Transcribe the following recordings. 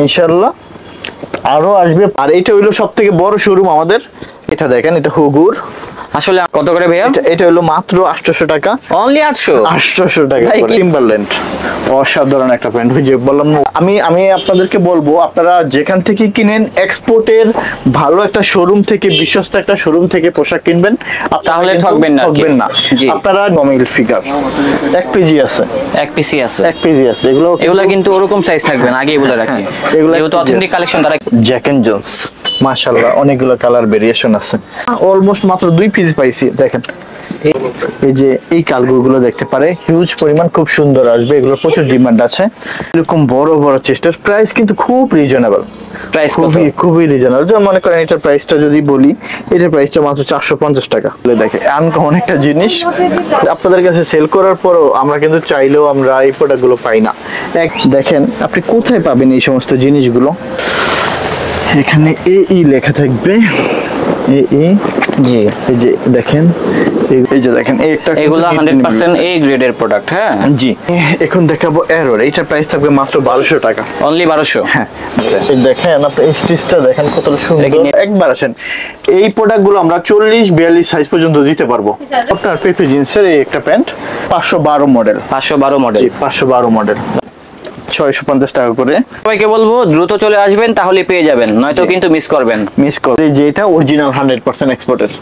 ইনশাআল্লাহ আরো আসবে। আর এটা হইলো সবথেকে বড় শোরুম আমাদের। এটা দেখেন, এটা হুগুর। আসলে কত করে ভাইয়া? এটা হলো মাত্র 800 টাকা। অনলি 800 টাকা। টিম্বারল্যান্ড অসাধারণ একটা প্যান্ট। ওই যে বললাম, আমি আপনাদেরকে বলবো, আপনারা যেখান থেকে কিনেন এক্সপোর্টের ভালো একটা শোরুম থেকে, বিশ্বস্ত একটা শোরুম থেকে পোশাক কিনবেন, তাহলে ঠকবেন না। আপনারা নমিল ফিগার 1 পিজি আছে, 1 পিসি আছে, 1 পিজি আছে। এগুলো কিন্তু ওরকম সাইজ থাকবে না, আগেই বলে রাখি। এগুলো তো অথেন্টিক কালেকশন। তারা জ্যাক এন্ড জোন্স, মাশাআল্লাহ অনেকগুলো কালার ভেরিয়েশন আছে। অলমোস্ট মাত্র 2 পিস পাইছি। দেখেন এই যে এই কালগুলো দেখতে পারে, হিউজ পরিমাণ, খুব সুন্দর আসবে। এগুলো প্রচুর ডিমান্ড আছে। এরকম বড় বড় চেস্টের প্রাইস কিন্তু খুব রিজনেবল। প্রাইস খুবই রিজনেবল। যেমন মনে করেন এটার প্রাইসটা যদি বলি, এটার প্রাইসটা মাত্র 450 টাকা। দেখে আনকমন একটা জিনিস। আপনাদের কাছে সেল করার পরও আমরা কিন্তু চাইলেও আমরা এই প্রোডাক্টগুলো পাই না। দেখেন আপনি কোথায় পাবেন এই সমস্ত জিনিসগুলো? এখানে এই লেখা থাকবে, জি। এই যে দেখেন, এই যে দেখেন, এগুলো 100% A গ্রেডের প্রোডাক্ট। হ্যাঁ জি। এখন দেখাবো এরর। এটা প্রাইস থাকবে মাত্র 1200 টাকা। অনলি 1200। হ্যাঁ এই দেখেন, আপনি স্টিচটা দেখেন কত সুন্দর। একবার আসেন, এই প্রোডাক্টগুলো আমরা 40-42 সাইজ পর্যন্ত দিতে পারবো। আপনার পেপি জিন্সের এই একটা প্যান্ট 512 মডেল। 512 মডেল 650 টাকা করে। সবাইকে বলবো দ্রুত চলে আসবেন, তাহলে পেয়ে যাবেন, নয়তো কিন্তু মিস করবেন। যে এটা অরিজিনাল 100% এক্সপোর্টের।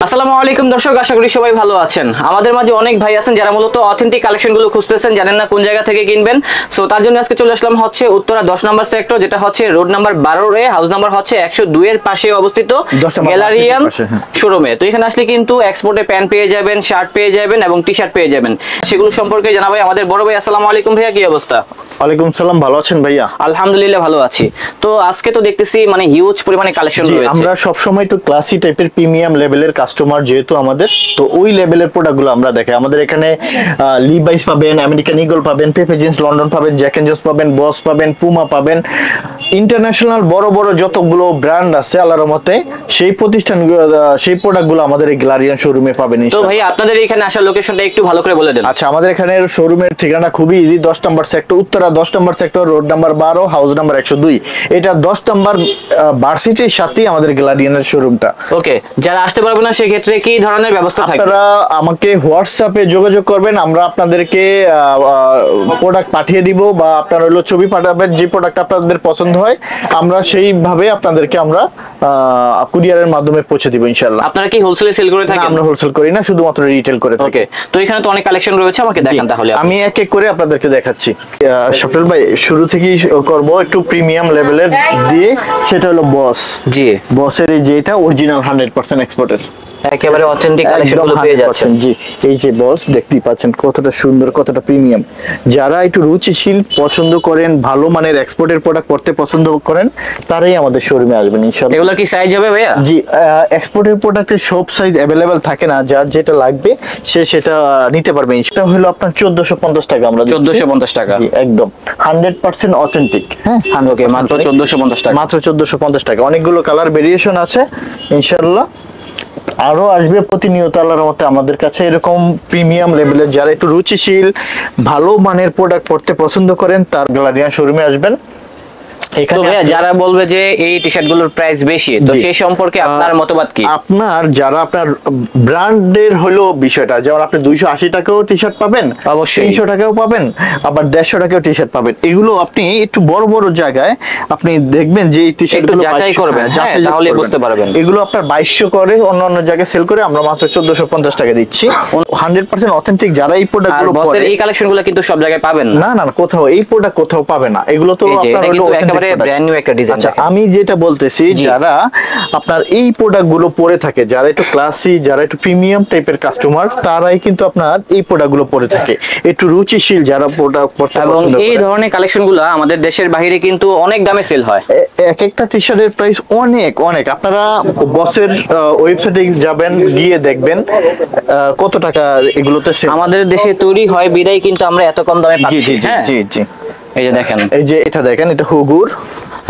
আসসালামু আলাইকুম দর্শক, আশা করি সবাই ভালো আছেন। আমাদের মাঝে অনেক ভাই আছেন যারা মূলত অথেন্টিক কালেকশনগুলো খুঁজতেছেন, জানেন না কোন জায়গা থেকে কিনবেন। সো তার জন্য আজকে চলে আসলাম হচ্ছে উত্তরা 10 নম্বর সেক্টর, যেটা হচ্ছে রোড নাম্বার 12 এ, হাউস নাম্বার হচ্ছে 102 এর পাশে অবস্থিত গ্যালারিয়াম শোরুমে। তো এখানে আসলে কিন্তু এক্সপোর্টে প্যান্ট পেয়ে যাবেন, শার্ট পেয়ে যাবেন এবং টি শার্ট পেয়ে যাবেন। সেগুলো সম্পর্কে জানাবো আমাদের বড় ভাই। আসসালামু আলাইকুম ভাইয়া, কি অবস্থা? ওয়ালাইকুম সালাম, ভালো আছেন ভাইয়া? আলহামদুলিল্লাহ ভালো আছি। তো আজকে তো দেখতেছি মানে হিউজ পরিমাণে কালেকশন রয়েছে। আমরা সব সময় একটু ক্লাসি টাইপের প্রিমিয়াম লেভেলের কাস্টমার, যেহেতু আমাদের, তো ওই লেভেলের প্রোডাক্টগুলো আমরা দেখাই। আমাদের এখানে লিভাইস পাবেন, আমেরিকান ইগল পাবেন, পেপে জিন্স লন্ডন পাবেন, জ্যাক এন্ড জোন্স পাবেন, বস পাবেন, পুমা পাবেন। ইন্টারন্যাশনাল বড় বড় যতগুলো ব্র্যান্ড আছে আল্লাহর রহমতে, সেই প্রতিষ্ঠানগুলো, সেই প্রোডাক্টগুলো আমাদের এই গ্যালারিয়ান শোরুমে পাবেন। তো ভাই আপনাদের এখানে আসার লোকেশনটা একটু ভালো করে বলে দেন। আচ্ছা, আমাদের এখানে শোরুমের ঠিকানা খুবই ইজি। 10 নম্বর সেক্টর, উত্তরা 10 নম্বর sector, road number 12, house number 102। এটা 10 নম্বর ভার্সিটির সাথেই আমাদের গ্যালারিয়ানের শোরুমটা। ওকে, যারা আসতে পারবে না সেক্ষেত্রে কি ধরনের ব্যবস্থা থাকবে? আপনারা আমাকে হোয়াটসঅ্যাপে যোগাযোগ করবেন, আমরা আপনাদেরকে প্রোডাক্ট পাঠিয়ে দিব, বা আপনারা হলো ছবি পাঠাবেন, যে প্রোডাক্ট আপনাদের পছন্দ হয় আমরা সেইভাবে আপনাদেরকে আমরা কুরিয়ারের মাধ্যমে পৌঁছে দিব ইনশাআল্লাহ। আপনারা কি হোলসেলে সেল করে থাকেন? আমরা হোলসেল করি না, শুধুমাত্র রিটেল করে থাকি। ওকে, তো এখানে তো অনেক কালেকশন রয়েছে, আমাকে দেখান তাহলে। আমি এক এক করে আপনাদেরকে দেখাচ্ছি। শাফিল ভাই, শুরু থেকেই করব একটু প্রিমিয়াম লেভেলের দিয়ে, সেটা হলো বস। জি, বসের এই যে এটা অরিজিনাল 100% এক্সপোর্টের, একেবারে অথেন্টিক কালেকশনগুলো পেয়ে যাচ্ছেন। জি, এই যে বস দেখতেই পাচ্ছেন কতটা সুন্দর, কতটা প্রিমিয়াম। যারা একটু রুচিশীল পছন্দ করেন, ভালো মানের এক্সপোর্টের প্রোডাক্ট পড়তে পছন্দ করেন, তারাই আমাদের শোরুমে আসবেন ইনশাআল্লাহ। এগুলো কি সাইজ হবে ভাইয়া? জি, এক্সপোর্টের প্রোডাক্টের সব সাইজ अवेलेबल থাকে না, যার যেটা লাগবে সে সেটা নিতে পারবে। এটা হলো আপনার 1450 টাকা। আমরা 1450 টাকা। জি, একদম 100% অথেন্টিক। হ্যাঁ, ওকে, মাত্র 1450 টাকা। মাত্র 1450 টাকা। অনেকগুলো কালার ভেরিয়েশন আছে ইনশাআল্লাহ, আরো আসবে প্রতিনিয়ত আল্লাহর মতে আমাদের কাছে। এরকম প্রিমিয়াম লেভেলের যারা একটু রুচিশীল, ভালো মানের প্রোডাক্ট পড়তে পছন্দ করেন, তার গ্যালারিয়ান শোরুমে আসবেন। এখানে যারা বলবে যে এই টি-শার্ট গুলোর প্রাইস বেশি, তো সেই সম্পর্কে আপনার মতবাদ কি? আপনার যারা আপনার ব্র্যান্ডের হলো বিষয়টা, যেমন আপনি 280 টাকাও টি-শার্ট পাবেন, অবশ্যই 300 টাকাও পাবেন, আবার 150 টাকাও টি-শার্ট পাবেন। এগুলো আপনি একটু বড় বড় জায়গায় আপনি দেখবেন যে এই টি-শার্ট গুলো যাচাই করবেন, তাহলে বুঝতে পারবেন। এগুলো আপনার 2200 করে অন্য জায়গায় সেল করে, আমরা মাত্র 1450 টাকা দিচ্ছি। 100% অথেন্টিক যারা এই প্রোডাক্টগুলো পরে, এই কালেকশনগুলো কিন্তু সব জায়গায় পাবেন না। না, কোথাও এই প্রোডাক্ট কোথাও পাবে না। এগুলো তো আপনার হলো একেবারে ব্র্যান্ড নিউ একটা ডিজাইন। আচ্ছা, আমি যেটা বলতেছি, যারা আপনার এই প্রোডাক্টগুলো পরে থাকে, যারা একটু ক্লাসি, যারা একটু প্রিমিয়াম টাইপের কাস্টমার, তারাই কিন্তু আপনার এই প্রোডাক্টগুলো পরে থাকে। একটু রুচিশীল যারা প্রোডাক্ট পড়তে পছন্দ করে। এই ধরনের কালেকশনগুলো আমাদের দেশের বাইরে কিন্তু অনেক দামে সেল হয়। এক একটা টি-শার্টের প্রাইস অনেক অনেক। আপনারা বসের ওয়েবসাইটে যাবেন, গিয়ে দেখবেন কত টাকা এগুলোতে সেল। আমাদের দেশে তৈরি হয় বিদায় কিন্তু আমরা এত কম দামে পাচ্ছি। জি জি জি জি। এই যে দেখেন, এই যে এটা দেখেন, এটা হুগুর।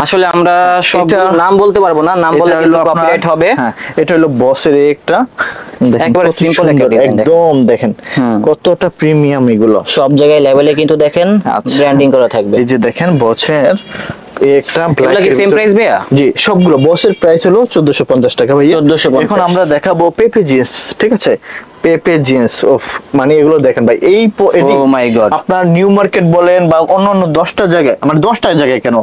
আসলে আমরা সব নাম বলতে পারবো না, নাম বললে কিন্তু কপিরাইট হবে। হ্যাঁ, এটা হলো বসের একটা, দেখেন একবারে কত সিম্পল সুন্দর, একটা ডিজাইন, একদম দেখেন কতটা প্রিমিয়াম এগুলো। সব জায়গায় লেভেলে কিন্তু দেখেন আচ্ছা। ব্র্যান্ডিং করা থাকবে। এই যে দেখেন বসের একটা এগুলা কি সেম প্রাইস ভাইয়া? জি, সবগুলো বসের প্রাইস হলো 1450 টাকা ভাইয়া। 1450। এখন আমরা দেখাবো পেপে জিন্স, ঠিক আছে? পেপে জিন্স, ওফ, মানে এগুলো দেখেন ভাই, এই Oh my God। আপনার নিউ মার্কেট বলেন বা অন্যান্য 10টা জায়গায়, মানে 10টা জায়গায় কেন,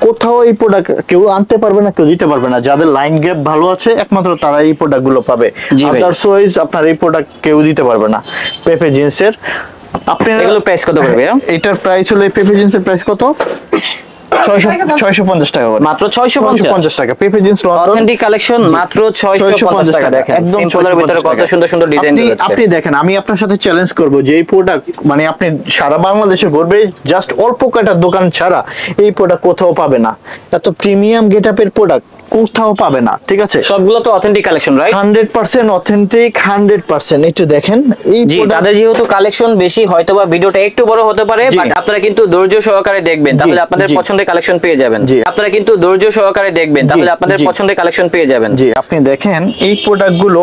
কোথাও এই প্রোডাক্ট কেউ আনতে পারবে না, কেউ দিতে পারবে না। যাদের লাইন গ্যাপ ভালো আছে একমাত্র তারা এই প্রোডাক্ট গুলো পাবে। জি ভাই। আদারওয়াইজ আপনার এই প্রোডাক্ট কেউ দিতে পারবে না। পেপে জিন্সের আপনার এগুলো প্রাইস কত করে ভাইয়া? এটার প্রাইস হলো, এই পেপে জিন্সের প্রাইস কত? 650 টাকা করে। মাত্র 650 টাকা। পেপে জিন্স অথেন্টিক কালেকশন মাত্র 650 টাকা। দেখেন একদম সিম্পলের ভিতরে কত সুন্দর সুন্দর ডিজাইন রয়েছে। আপনি দেখেন, আমি আপনার সাথে চ্যালেঞ্জ করব যে এই প্রোডাক্ট মানে আপনি সারা বাংলাদেশে ঘুরবে, জাস্ট অল্প কয়টা দোকান ছাড়া এই প্রোডাক্ট কোথাও পাবে না। এত প্রিমিয়াম গেটআপের প্রোডাক্ট কোথাও পাবে না, ঠিক আছে? সবগুলো তো অথেন্টিক কালেকশন, রাইট? 100% অথেন্টিক, 100%। একটু দেখেন এই জি, তাদের যেহেতু কালেকশন বেশি, হয়তোবা ভিডিওটা একটু বড় হতে পারে, জি। বাট আপনারা কিন্তু ধৈর্য সহকারে দেখবেন, তাহলে আপনাদের জি। পছন্দের কালেকশন পেয়ে যাবেন। জি। আপনারা কিন্তু ধৈর্য সহকারে দেখবেন, তাহলে আপনাদের জি। পছন্দের কালেকশন পেয়ে যাবেন। জি, আপনি দেখেন এই প্রোডাক্ট গুলো,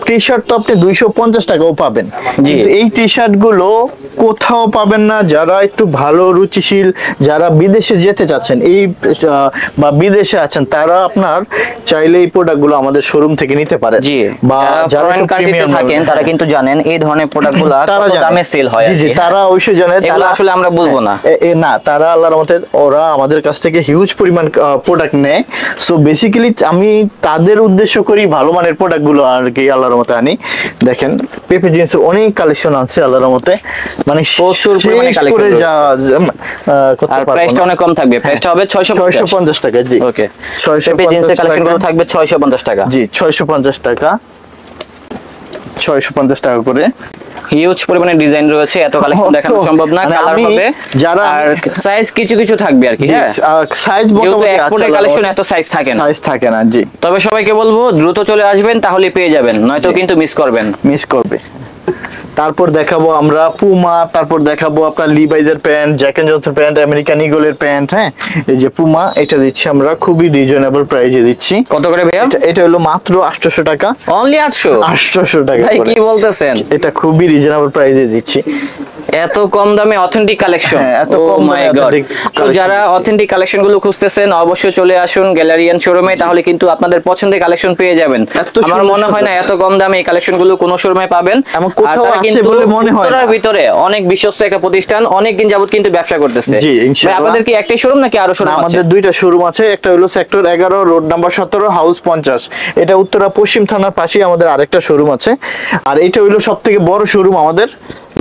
টি শার্ট তো আপনি 250 টাকাও পাবেন, জি। কিন্তু এই টি শার্ট গুলো কোথাও পাবেন না। যারা একটু ভালো রুচিশীল, যারা বিদেশে যেতে চাচ্ছেন এই বা বিদেশে আছেন, তারা আপনার চাইলে এই প্রোডাক্ট গুলো আমাদের শোরুম থেকে নিতে পারেন। জি, বা যারা ফরেন একটু কান্ট্রিতে premium থাকেন তারা কিন্তু জানেন এই ধরনের প্রোডাক্টগুলো তারা কত জানে। দামে সেল হয়। জি জি, তারা অবশ্যই জানে। এগুলো তারা আসলে আমরা বুঝবো না। না, তারা আল্লাহর রহমতে ওরা আমাদের কাছ থেকে হিউজ পরিমাণ প্রোডাক্ট নেয়। সো বেসিক্যালি আমি তাদের উদ্দেশ্য করি ভালো মানের প্রোডাক্ট গুলো আর কি আল্লাহর রহমতে আনি। দেখেন পেপে জিন্সের অনেক কালেকশন আছে আল্লাহর রহমতে, মানে প্রচুর পরিমাণে শেষ collection করে রয়েছে। করতে আর পারবো প্রাইসটা না। অনেক কম থাকবে, প্রাইসটা হবে 650। 650 টাকা। জি, ওকে, 650 জিন্সের কালেকশনগুলো টাকা। থাকবে 650 টাকা। জি, 650 টাকা, 650 টাকা করে। হিউজ পরিমাণে ডিজাইন রয়েছে, এত কালেকশন দেখানো সম্ভব না, মানে কালার আমি হবে যারা আর সাইজ কিছু কিছু থাকবে আর কি। হ্যাঁ, সাইজ যেহেতু মোটামুটি এক্সপোর্টের কালেকশন এত সাইজ থাকে না। সাইজ থাকে না। জি, তবে সবাইকে বলবো দ্রুত চলে আসবেন, তাহলে পেয়ে যাবেন, নয়তো কিন্তু মিস করবেন। মিস করবে। তারপর দেখাবো আমরা পুমা, তারপর দেখাবো আপনার লিভাইজের pant, Jack and Johnson pant, American ইগলের প্যান্ট। হ্যাঁ, এই যে পুমা, এটা দিচ্ছি আমরা খুবই রিজনেবল প্রাইসে দিচ্ছি। কত করে ভাইয়া? এটা হলো মাত্র 800 টাকা। অনলি 800 টাকা ভাই, করে। কি বলতেছেন? এটা খুবই রিজনেবল প্রাইসে দিচ্ছি। এত কম দামে অথেন্টিক কালেকশন, হ্যাঁ, এত কম মাই দামে গড। authentic তো collection। যারা অথেন্টিক কালেকশন গুলো খুঁজতেছেন অবশ্যই চলে আসুন গ্যালারিয়ান শোরুমে, তাহলে কিন্তু আপনাদের পছন্দের কালেকশন পেয়ে যাবেন। এত আমার সুন্দর মনে হয় না এত কম দামে এই কালেকশন গুলো কোনো শোরুমে পাবেন। এমন আর কোথাও তারা আছে কিন্তু বলে মনে হয় না। উত্তরার ভিতরে অনেক বিশ্বস্ত একটা প্রতিষ্ঠান, অনেক দিন যাবত কিন্তু ব্যবসা করতেছে। জি, ভাই, ইনশাআল্লাহ। আপনাদের কি একটাই শোরুম নাকি আরো শোরুম আছে? আমাদের দুইটা শোরুম আছে, একটা হলো সেক্টর 11 রোড নাম্বার 17 হাউস 50, এটা উত্তরা পশ্চিম থানার পাশেই আমাদের আরেকটা শোরুম আছে। আর এটা হলো সবথেকে বড় শোরুম আমাদের।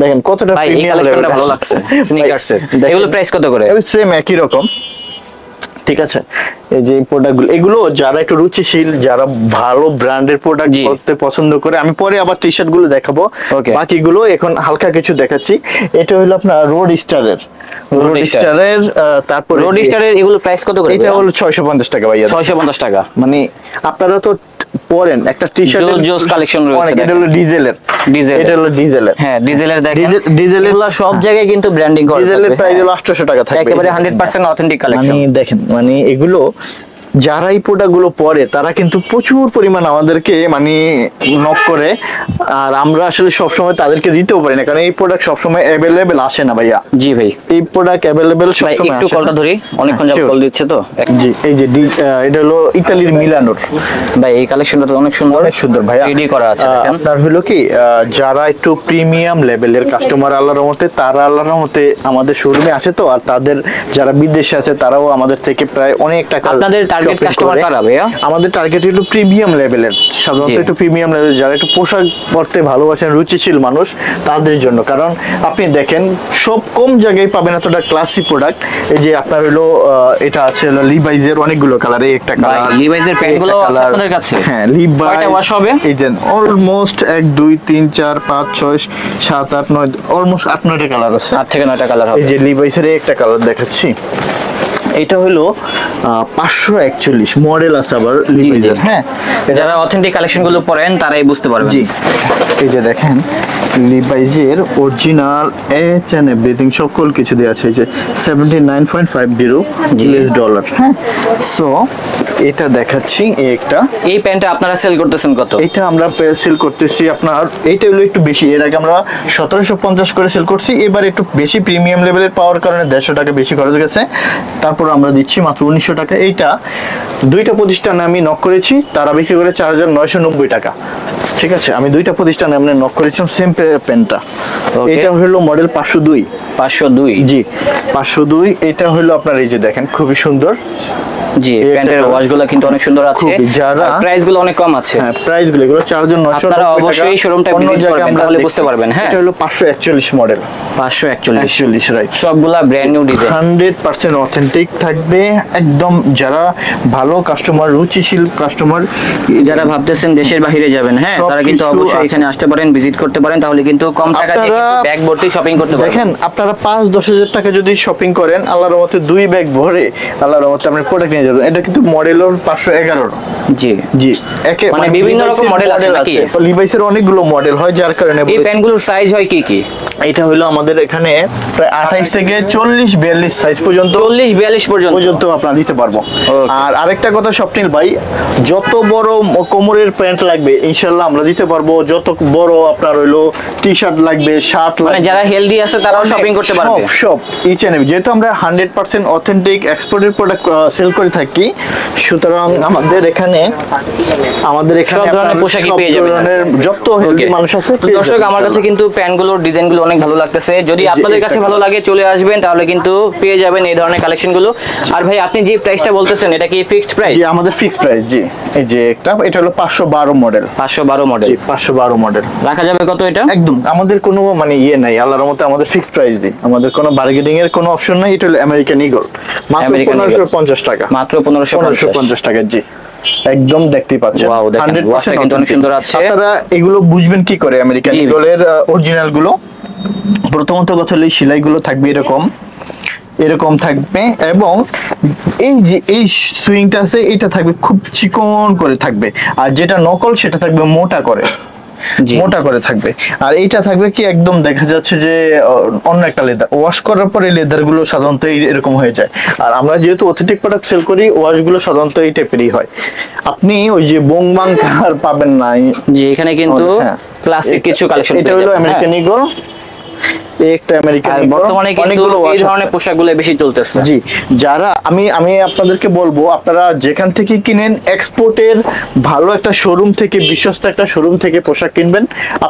দেখেন কতটা ভাই, এই প্রিমিয়াম কালেকশনটা ভালো লাগছে স্নিকার্সের। এগুলো প্রাইস কত করে? সেম একই রকম, ঠিক আছে? এই যে প্রোডাক্টগুলো, এগুলো যারা একটু রুচিশীল, যারা ভালো ব্র্যান্ডের প্রোডাক্ট জি। করতে পছন্দ করে, আমি পরে আবার টি শার্ট গুলো দেখাবো। Okay. বাকিগুলো এখন হালকা কিছু দেখাচ্ছি। এটা হলো আপনার রোড স্টারের, রোড Star। স্টারের, তারপরে রোড স্টারের এগুলো প্রাইস কত করে? এটা হলো 650 টাকা ভাইয়া। 650 টাকা। মানে আপনারা তো পরেন একটা টি শার্ট, জোস কালেকশন রয়েছে। এটা হলো ডিজেলের, ডিজেল, এটা হলো ডিজেলের। হ্যাঁ ডিজেলের দেখেন, ডিজেলের এগুলো সব জায়গায় কিন্তু ব্র্যান্ডিং করা ডিজেলের থাকবে। প্রাইস হলো 800 টাকা থাকবে। একেবারে 100% অথেন্টিক কালেকশন। মানে দেখেন, মানে এগুলো যারা এই প্রোডাক্ট গুলো পরে তারা কিন্তু প্রচুর পরিমাণ আমাদেরকে মানে নক করে, আর আমরা আসলে সবসময় তাদেরকে দিতেও পারি না, কারণ এই প্রোডাক্ট সবসময় অ্যাভেলেবেল আসে না ভাইয়া। জি ভাই, এই প্রোডাক্ট অ্যাভেলেবেল ভাই সবসময় একটু আসে কলটা না। ধরি, অনেকক্ষণ হ্যাঁ, যাবত sure। কল দিচ্ছে তো। জি, এই যে এটা হলো ইতালির মিলানোর। ভাই এই কালেকশনটা তো অনেক সুন্দর, অনেক সুন্দর ভাইয়া, রেডি করা আছে দেখেন। আপনার হলো কি যারা একটু প্রিমিয়াম লেভেলের কাস্টমার আল্লাহর রহমতে, তারা আল্লাহর রহমতে আমাদের শোরুমে আসে। তো আর তাদের যারা বিদেশে আছে তারাও আমাদের থেকে প্রায় অনেক টাকা। আপনাদের টার্গেট কাস্টমার কারা ভাইয়া? আমাদের টার্গেট একটু প্রিমিয়াম লেভেলের, সাধারণত জি। একটু প্রিমিয়াম লেভেল, যারা একটু পোশাক পরতে ভালোবাসেন, রুচিশীল মানুষ, তাদের জন্য। কারণ আপনি দেখেন সব কম জায়গায় পাবেন এতটা ক্লাসি প্রোডাক্ট। এই যে আপনার হলো এটা আছে হলো লিভাইজের অনেকগুলো কালার, এই একটা ভাই কালার, লিভাইজের প্যান্টগুলো আছে আপনাদের কাছে? হ্যাঁ, লিভাইজ। কয়টা ওয়াশ হবে? এই দেন অলমোস্ট 1 2 3 4 5 6 7 8 9, অলমোস্ট 8-9টা কালার আছে। 8 থেকে 9টা কালার হবে। এই যে লিভাইসের একটা কালার দেখাচ্ছি, এটা হলো 541 মডেল আছে আবার লিভাইজের। হ্যাঁ, যারা অথেন্টিক কালেকশন গুলো পড়েন তারাই বুঝতে পারবেন। জি, এই যে দেখেন লিভাইজের অরিজিনাল এইচ এন্ড এভরিথিং সকল কিছু দেওয়া আছে। এই যে 79.50 ইউএস ডলার। হ্যাঁ, সো এটা দেখাচ্ছি একটা। এই প্যান্টটা আপনারা সেল করতেছেন কত? এটা আমরা সেল করতেছি আপনার, এইটা হলো একটু বেশি, এর আগে আমরা 1750 করে সেল করছি, এবার একটু বেশি প্রিমিয়াম লেভেলের পাওয়ার কারণে 150 টাকা বেশি খরচ গেছে, তারপর আমরা দিচ্ছি মাত্র 1900 টাকা। এইটা দুইটা প্রতিষ্ঠানে আমি নক করেছি, তারা বিক্রি করে 4990 টাকা। ঠিক আছে, আমি দুইটা প্রতিষ্ঠানে আমরা নক করেছিলাম সেম প্যান্টটা। এটা হলো মডেল 502। 502? জি 502। এটা হলো আপনার, এই যে দেখেন খুবই সুন্দর। জি, প্যান্টের ওয়াশগুলো কিন্তু অনেক সুন্দর আছে, যারা প্রাইস গুলো অনেক কম আছে। হ্যাঁ, প্রাইস গুলো এগুলো 4990 টাকা। আপনারা অবশ্যই শোরুমটা ভিজিট করবেন, তাহলে বুঝতে পারবেন। হ্যাঁ, এটা হলো 541 মডেল। 541 রাইট। সবগুলা ব্র্যান্ড নিউ ডিজাইন, 100% অথেন্টিক থাকবে একদম। যারা ভালো কাস্টমার, রুচিশীল কাস্টমার, যারা ভাবতেছেন দেশের বাইরে যাবেন, হ্যাঁ, তারা কিন্তু অবশ্যই এখানে আসতে পারেন, ভিজিট করতে পারেন, তাহলে কিন্তু কম টাকা দিয়ে ব্যাগ ভর্তি শপিং করতে পারবেন। দেখেন আপনারা 5-10 হাজার টাকা যদি শপিং করেন, আল্লাহর রহমতে 2 ব্যাগ ভরে আল্লাহর রহমতে আপনি প্রোডাক্ট নিয়ে যাবেন। এটা কিন্তু মডেলর 511। জি জি, একে মানে বিভিন্ন রকম মডেল আছে নাকি? লিভাইসের অনেকগুলো মডেল হয়, যার কারণে এই প্যান্টগুলোর সাইজ হয় কি কি? এটা হলো আমাদের এখানে প্রায় 28 থেকে 40-42 সাইজ পর্যন্ত, 40-42 পর্যন্ত আপনারা দিতে পারবো। আর আরেকটা কথা স্বপ্নিল ভাই, যত বড় কোমরের প্যান্ট লাগবে ইনশাআল্লাহ আমরা দিতে পারবো, যত বড় আপনার হইলো টি-শার্ট লাগবে, শার্ট লাগবে, মানে যারা হেলদি আছে তারাও শপিং করতে পারবে। সব ইচ এন্ড এভরি, যেহেতু আমরা 100% অথেন্টিক এক্সপোর্টেড প্রোডাক্ট সেল করে থাকি, সুতরাং আমাদের এখানে সব ধরনের পোশাকই পেয়ে যাবেন, যত হেলদি মানুষ আছে। দর্শক, আমার কাছে কিন্তু প্যান্টগুলোর ডিজাইনগুলো অনেক ভালো লাগতেছে, যদি আপনাদের কাছে ভালো লাগে চলে আসবেন, তাহলে কিন্তু পেয়ে যাবেন এই ধরনের কালেকশনগুলো। আর ভাই, আপনি যে প্রাইসটা বলতেছেন এটা কি ফিক্সড প্রাইস? জি, আমাদের ফিক্সড প্রাইস। জি, এই যে এটা হলো 512 মডেল। 512 মডেল? জি, 512 মডেল। রাখা যাবে কত এটা? একদম আমাদের কোনো মানে ইয়ে নাই, আল্লাহর রহমতে আমাদের ফিক্সড প্রাইস দিই, আমাদের কোনো বার্গেনিং এর কোনো অপশন নাই। এটা হলো আমেরিকান ঈগল, মাত্র 1550 টাকা। মাত্র 1550 টাকা। জি, একদম দেখতেই পাচ্ছেন। ওয়াও, দেখেন ওয়াশটা কিন্তু অনেক সুন্দর আছে। আপনারা এগুলো বুঝবেন কি করে আমেরিকান ঈগলের অরিজিনাল গুলো? প্রথমত কথা হলো সেলাইগুলো থাকবে এরকম থাকবে, এবং এই যে এই সুইংটা আছে এটা থাকবে খুব চিকন করে থাকবে, আর যেটা নকল সেটা থাকবে মোটা করে থাকবে। আর এইটা থাকবে কি একদম দেখা যাচ্ছে যে অন্য একটা লেদার। ওয়াশ করার পরে লেদার গুলো সাধারণত এরকম হয়ে যায়, আর আমরা যেহেতু অথেন্টিক প্রোডাক্ট সেল করি, ওয়াশ গুলো সাধারণত এই টাইপেরই হয়। আপনি ওই যে বোংবাং আর পাবেন না। জি, এখানে কিন্তু ক্লাসিক কিছু কালেকশন। এটা হলো আমেরিকান ঈগল, একটা আমেরিকান। বর্তমানে কিন্তু এই ধরনের পোশাকগুলো বেশি চলতেছে। জি, যারা আমি আপনাদেরকে বলবো, আপনারা যেখান থেকে কিনেন এক্সপোর্টের ভালো একটা শোরুম থেকে, বিশ্বস্ত একটা শোরুম থেকে পোশাক কিনবেন,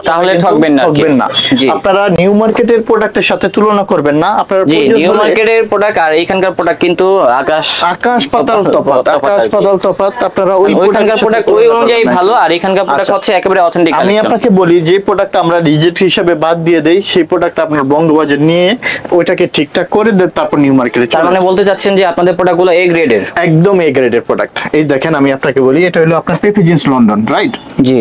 তাহলে ঠকবেন না। আপনারা নিউ মার্কেটের প্রোডাক্টের সাথে তুলনা করবেন না। আপনারা নিউ মার্কেটের প্রোডাক্ট আর এইখানকার প্রোডাক্ট কিন্তু আকাশ পাতাল তফাৎ। আপনারা ওইখানকার প্রোডাক্ট ওই অনুযায়ী ভালো, আর এখানকার প্রোডাক্ট হচ্ছে একেবারে অথেন্টিক। আমি আপনাকে বলি, যে প্রোডাক্ট আমরা রিজেক্ট হিসেবে বাদ দিয়ে দেই, সেই প্রোডাক্ট আপনার বঙ্গবাজার নিয়ে ওইটাকে ঠিকঠাক করে দেন, তারপর নিউ মার্কেটে। তার মানে বলতে চাচ্ছেন যে আপনাদের প্রোডাক্টগুলো এ গ্রেডের? একদম এ গ্রেডের প্রোডাক্ট। এই দেখেন আমি আপনাকে বলি, এটা হলো আপনার পেপে জিন্স লন্ডন, রাইট? জি,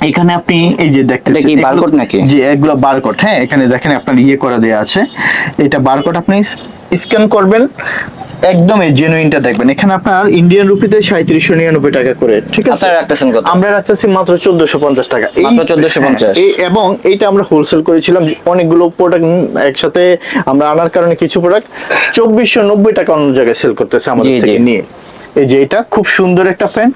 এখানে আপনি এই যে দেখতে পাচ্ছেন, এটা কি বারকোড নাকি? জি, এগুলো বারকোড। হ্যাঁ, এখানে দেখেন আপনার করা দেয়া আছে, এটা বারকোড। আপনি স্ক্যান করবেন, একদম এই জেনুইনটা দেখবেন। এখানে আপনার ইন্ডিয়ান রুপিতে 3799 টাকা করে। ঠিক আছে, আপনারা রাখতেছেন কত? আমরা রাখতেছি মাত্র 1450 টাকা। মাত্র 1450। এবং এইটা আমরা হোলসেল করেছিলাম, অনেকগুলো প্রোডাক্ট একসাথে আমরা আনার কারণে কিছু প্রোডাক্ট 2490 টাকা অন্য জায়গায় সেল করতেছে আমাদের থেকে নিয়ে। এই যে এটা খুব সুন্দর একটা প্যান্ট,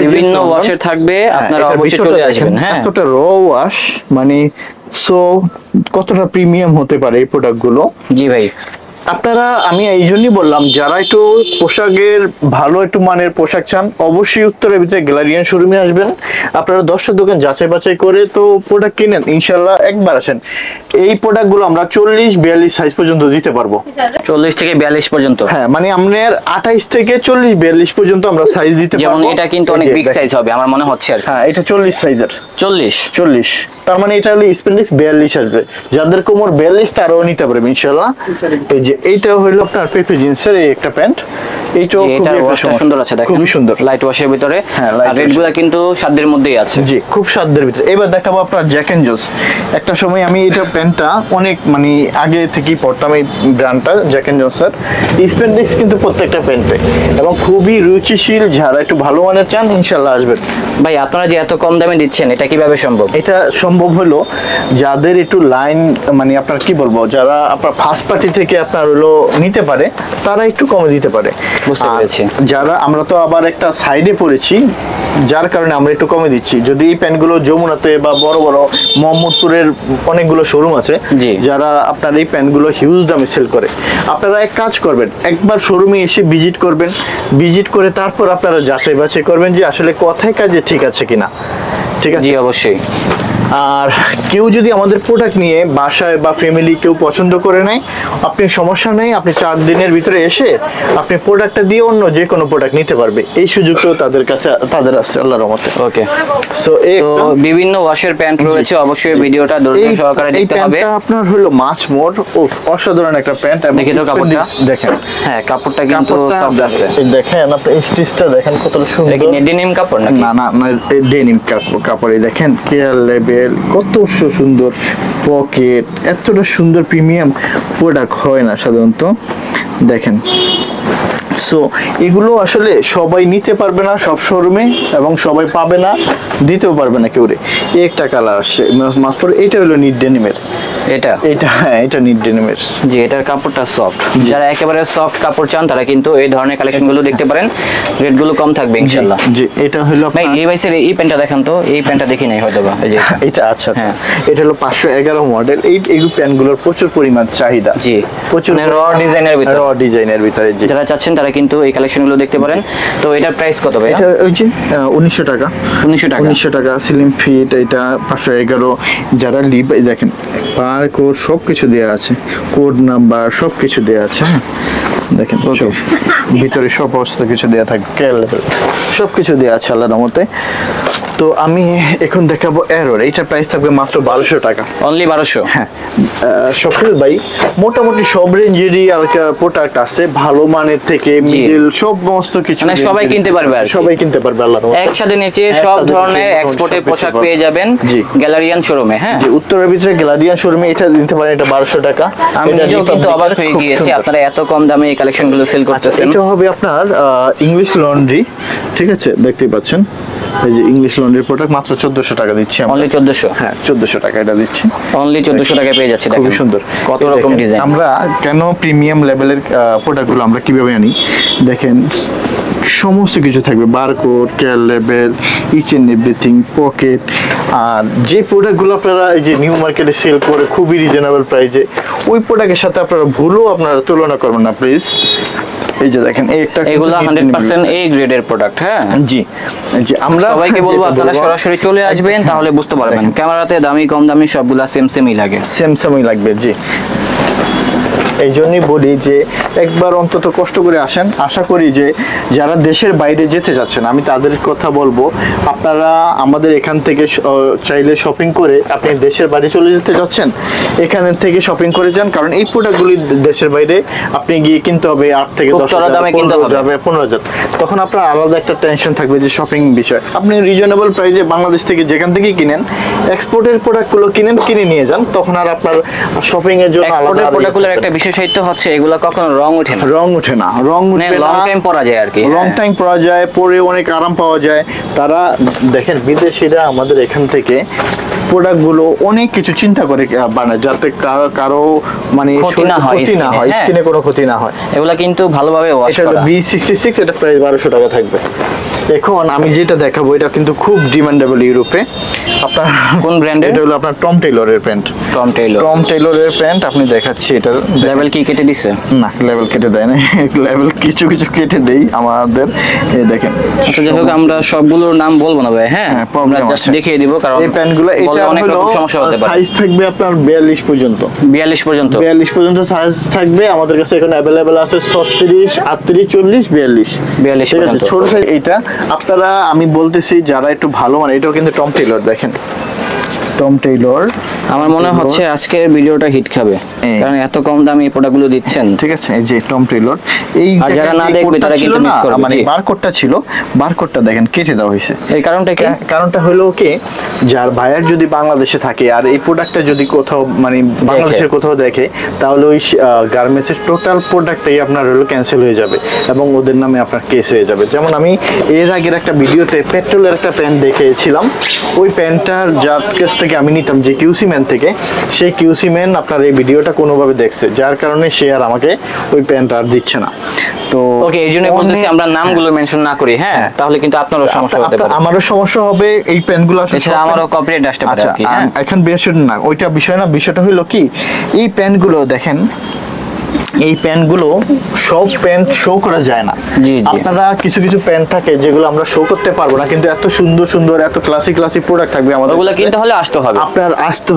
বিভিন্ন ওয়াশে থাকবে, আপনারা অবশ্যই চলে আসবেন। হ্যাঁ, এতটা র ওয়াশ, মানে সো কতটা প্রিমিয়াম হতে পারে এই প্রোডাক্টগুলো। জি ভাই, আপনারা, আমি এই জন্যই বললাম, যারা একটু পোশাকের ভালো একটু মানের পোশাক চান, অবশ্যই উত্তরের ভিতরে গ্যালারিয়ান শোরুমে আসবেন। আপনারা 10টা দোকান যাচাই বাছাই করে তো প্রোডাক্ট কিনেন, ইনশাল্লাহ একবার আসেন। এই প্রোডাক্টগুলো আমরা 40-42 সাইজ পর্যন্ত দিতে পারবো। 40 থেকে 42 পর্যন্ত? হ্যাঁ, মানে আপনার 28 থেকে 40-42 পর্যন্ত আমরা সাইজ দিতে পারবো। যেমন এটা কিন্তু অনেক বিগ সাইজ হবে আমার মনে হচ্ছে। হ্যাঁ, এটা 40 সাইজের। 40? তার মানে এটা হলো স্পেন্ডিক্স 42 আসবে। যাদের কোমর 42 তারাও নিতে পারবে ইনশাআল্লাহ। এই যে এইটা হলো আপনার পেপে জিন্সের এই একটা প্যান্ট, এইটাও জি, খুবই এটার একটা ওয়াশটা সমস্যা। সুন্দর আছে, দেখেন খুবই সুন্দর। লাইট ওয়াশের ভিতরে। হ্যাঁ, light আর রেটগুলো কিন্তু সাধ্যের মধ্যেই আছে। জি, খুব সাধ্যের ভিতরে। এবার দেখাবো আপনার জ্যাক এন্ড জোস। একটা সময় আমি এটা প্যান্টটা অনেক মানে আগে থেকেই পরতাম, এই ব্র্যান্ডটা জ্যাক এন্ড জোসের স্প্যান্ডেক্স কিন্তু প্রত্যেকটা প্যান্টে, এবং খুবই রুচিশীল। যারা একটু ভালো মানের চান ইনশাল্লাহ আসবেন। ভাই আপনারা যে এত কম দামে দিচ্ছেন এটা কিভাবে সম্ভব? এটা সম্ভব হলো যাদের একটু লাইন মানে আপনার কি বলবো, যারা আপনার ফার্স্ট পার্টি থেকে আপনার হলো নিতে পারে তারা একটু কমে দিতে পারে। বুঝতে আর পেরেছি। যারা আমরা তো আবার একটা সাইডে পড়েছি, যার কারণে আমরা একটু কমে দিচ্ছি। যদি এই প্যান্টগুলো যমুনাতে বা বড় বড় মোহাম্মদপুরের অনেকগুলো শোরুম আছে জি। যারা আপনার এই প্যান্টগুলো হিউজ দামে সেল করে, আপনারা এক কাজ করবেন, একবার শোরুমে এসে ভিজিট করবেন, ভিজিট করে তারপর আপনারা যাচাই বাছাই করবেন যে আসলে কথায় কাজে ঠিক আছে কিনা। ঠিক আছে? জি অবশ্যই। আর কেউ যদি আমাদের প্রোডাক্ট নিয়ে বাসায় বা ফ্যামিলি কেউ পছন্দ করে নেয়, আপনি সমস্যা নেই, আপনি 4 দিনের ভিতরে এসে আপনি প্রোডাক্টটা দিয়ে অন্য যে কোনো প্রোডাক্ট নিতে পারবে। এই সুযোগটাও তাদের কাছে তাদের আছে আল্লাহর রহমতে। ওকে, সো এই তো বিভিন্ন ওয়াশের প্যান্ট রয়েছে, অবশ্যই ভিডিওটা ধৈর্য সহকারে এই দেখতে হবে। প্যান্টটা আপনার হলো মাছ মোর অসাধারণ একটা প্যান্ট। এবং দেখি তো কাপড়টা। দেখেন, হ্যাঁ, কাপড়টা কিন্তু কাপড়টা সফট আছে। এই দেখেন, আপনি স্টিচটা দেখেন কতটা সুন্দর। এটা কি ডেনিম কাপড় নাকি? না না না, ডেনিম কাপড়। এই দেখেন কেয়ার লেভেল কত সুন্দর, পকেট এতটা সুন্দর, প্রিমিয়াম প্রোডাক্ট হয় না সাধারণত। দেখেন, সো এগুলো আসলে সবাই নিতে পারবে না সব শোরুমে, এবং সবাই পাবে না, দিতেও পারবে না কেউ রে। একটা কালার আসছে মাস্টার, এটা হলো নিট ডেনিমের। এটা হ্যাঁ, এটা নিট ডেনিমের। জি, এটার কাপড়টা সফট। যারা একেবারে সফট কাপড় চান তারা কিন্তু এই ধরনের কালেকশনগুলো দেখতে পারেন, রেটগুলো কম থাকবে ইনশাআল্লাহ। জি, এটা হলো ভাই লিভাইসের এই প্যান্টটা দেখান তো, এই প্যান্টটা দেখি নাই হয়তো বা। এই যে এটা, আচ্ছা আচ্ছা, হ্যাঁ। এটা হলো 511 মডেল। এই প্যান্টগুলোর প্রচুর পরিমাণ চাহিদা। জি, প্রচুর মানে র ডিজাইনের ভিতরে। ডিজাইনের ভিতরে। জি, যারা চাচ্ছেন তারা কিন্তু এই কালেকশনগুলো দেখতে পারেন। তো এটার প্রাইস কত ভাই? এটা ওই যে 1900 টাকা। 1900 টাকা। 1900 টাকা স্লিম ফিট। এটা 511। যারা লিভাই দেখেন, পার কোড সবকিছু দেয়া আছে, কোড নাম্বার সবকিছু দেয়া আছে। হ্যাঁ, দেখেন সব ভিতরে সব অবস্থা কিছু দেয়া থাকবে, সবকিছু দেয়া আছে আল্লাহর রহমতে। তো আমি এখন দেখাবো এরর। এইটার প্রাইস থাকবে মাত্র 1200 টাকা। অনলি 1200? হ্যাঁ, সফল ভাই মোটামুটি সব রেঞ্জেরই আর প্রোডাক্ট আছে, ভালো মানের থেকে মিডল সমস্ত কিছু, মানে সবাই কিনতে পারবে আর কি। সবাই কিনতে পারবে আল্লাহর রহমতে। একসাথে নিচে সব ধরনের এক্সপোর্টের পোশাক পেয়ে যাবেন জি। গ্যালারিয়ান শোরুমে। হ্যাঁ, যে উত্তরের ভিতরে গ্যালারিয়ান শোরুমে এটা নিতে পারেন, এটা 1200 টাকা। আমি এটা নিজেও কিন্তু Republic অবাক এর হয়ে খুব গিয়েছি সুন্দর। আপনারা এত কম দামে এই কালেকশনগুলো সেল আচ্ছা, করতেছেন। এটা হবে আপনার ইংলিশ লন্ড্রি। ঠিক আছে, দেখতেই পাচ্ছেন এই যে ইংলিশ লন্ড্রির প্রোডাক্ট মাত্র 1400 টাকা দিচ্ছি আমরা। অনলি 1400? হ্যাঁ, 1400 টাকা এটা দিচ্ছি। অনলি 1400 টাকায় পেয়ে যাচ্ছে। খুবই দেখেন সুন্দর, কত এই রকম দেখেন, ডিজাইন। আমরা কেন প্রিমিয়াম লেভেলের প্রোডাক্টগুলো আমরা কিভাবে আনি দেখেন, সমস্ত কিছু থাকবে, বারকোড, কেয়ার লেভেল, ইচ এন্ড এভরিথিং, পকেট। আর যে প্রোডাক্টগুলো আপনারা এই যে নিউ মার্কেটে সেল করে খুবই রিজনেবল প্রাইসে, ওই প্রোডাক্টের সাথে আপনারা ভুলও আপনারা তুলনা করবেন না প্লিজ। এই যে দেখেন, এই একটা এগুলো 100% এ গ্রেডের প্রোডাক্ট। হ্যাঁ জি, জি, আমরা সবাইকে বলবো যেটা আপনারা বলবো, সরাসরি চলে আসবেন, তাহলে বুঝতে পারবেন। দেখেন। ক্যামেরাতে দামি কম দামি সবগুলা সেমই লাগে। সেমই লাগবে। জি, এই জন্যই বলি যে একবার অন্তত কষ্ট করে আসেন। আশা করি যে যারা দেশের বাইরে যেতে যাচ্ছেন, আমি তাদের কথা বলবো, আপনারা আমাদের এখান থেকে চাইলে শপিং করে আপনি দেশের বাইরে চলে যেতে যাচ্ছেন, এখান থেকে শপিং করে যান। কারণ এই প্রোডাক্টগুলি দেশের বাইরে আপনি গিয়ে কিনতে হবে 8 থেকে 10 দামে কিনতে হবে, 15,000। তখন আপনার আলাদা একটা টেনশন থাকবে যে শপিং বিষয়। আপনি রিজনেবল প্রাইসে বাংলাদেশ থেকে যেখান থেকে কিনেন, এক্সপোর্টের প্রোডাক্টগুলো কিনে নিয়ে যান, তখন আর আপনার শপিং এর জন্য এক্সপোর্টের প্রোডাক্টগুলোর একটা বিশেষত্ব হচ্ছে এগুলো কখনো রং ওঠে না। রং ওঠে না, রং উঠবে না, লং টাইম পরা যায় আর কি। লং টাইম পরা যায়, পরে অনেক আরাম পাওয়া যায়। তারা দেখেন, বিদেশিরা আমাদের এখান থেকে প্রোডাক্টগুলো অনেক কিছু চিন্তা করে বানায়, যাতে কারো মানে ক্ষতি না হয়, স্কিনে কোনো ক্ষতি না হয়। এগুলা কিন্তু ভালোভাবে ওয়াশ এটা হলো করা। B66, এটা প্রায় 1200 টাকা থাকবে। এখন আমি যেটা দেখাবো এটা কিন্তু খুব ডিমান্ডেবল ইউরোপে। আপনার কোন ব্র্যান্ডের? এটা হলো আপনার টম টেইলরের প্যান্ট। টম টেইলর প্যান্ট আপনি দেখাচ্ছি। এটা লেভেল কি কেটে দিছে? না, লেভেল কেটে দেয় না, লেভেল কিছু কেটে দেই আমাদের। এই দেখেন, আচ্ছা যাই হোক, আমরা সবগুলোর নাম বলবো না ভাই। হ্যাঁ, হ্যাঁ, আমরা problem জাস্ট আছে। দেখিয়ে দিব, কারণ এই প্যান্টগুলো বললে এটা অনেক হলো রকম সমস্যা হতে পারে। সাইজ থাকবে আপনার 42 পর্যন্ত। 42 পর্যন্ত? 42 পর্যন্ত সাইজ থাকবে আমাদের কাছে। এখন অ্যাভেলেবেল আছে 36, 38, 40, 42। 42 ঠিক আছে, পর্যন্ত। ছোট সাইজ এইটা। আপনারা আমি বলতেছি যারা একটু ভালো মানে, এটাও কিন্তু টম টেইলর। দেখেন টম টেইলর। আমার মনে হচ্ছে আজকের ভিডিওটা হিট খাবে, কারণ এত কম দামে এই প্রোডাক্টগুলো দিচ্ছেন। ঠিক আছে, এই যে টম টেইলর, এই আর যারা না দেখবে তারা কিন্তু মিস করবে। মানে বারকোডটা ছিল, বারকোডটা দেখেন কেটে দেওয়া হয়েছে। এই কারণটা কি? কারণটা হলো কি, যার ভাইয়ার যদি বাংলাদেশে থাকে আর এই প্রোডাক্টটা যদি কোথাও মানে বাংলাদেশের কোথাও দেখে, তাহলে ওই গার্মেন্টসের টোটাল প্রোডাক্টটাই আপনার হলো ক্যান্সেল হয়ে যাবে এবং ওদের নামে আপনার কেস হয়ে যাবে। যেমন আমি এর আগের একটা ভিডিওতে পেট্রোলের একটা প্যান্ট দেখিয়েছিলাম, ওই প্যান্টটার যার কাছ থেকে আমি নিতাম, যে কিউসি ম্যান থেকে, সেই কিউসি ম্যান আপনার এই ভিডিওটা কোনোভাবে দেখছে, যার কারণে সে আর আমাকে ওই প্যান্টটা আর দিচ্ছে না। তো ওকে, এই জন্য বলতেছি আমরা নামগুলো মেনশন না করি, হ্যাঁ, তাহলে কিন্তু আপনারও সমস্যা হতে পারে। আমারও সমস্যা হবে, এই প্যান্টগুলো আসলে এছাড়া আমারও কপিরাইট আসতে পারে। আচ্ছা, এখন বিষয়টা না, ওইটা বিষয় না, বিষয়টা হলো কি, এই প্যান্টগুলো দেখেন, এই প্যান্টগুলো সব প্যান্ট শো করা যায় না। আপনারা কিছু কিছু প্যান্ট থাকে যেগুলো আমরা শো করতে পারবো না, কিন্তু এত সুন্দর সুন্দর এত ক্লাসিক ক্লাসিক প্রোডাক্ট থাকবে আমাদের, ওগুলো কিনতে হলে আসতে হবে, আপনার আসতে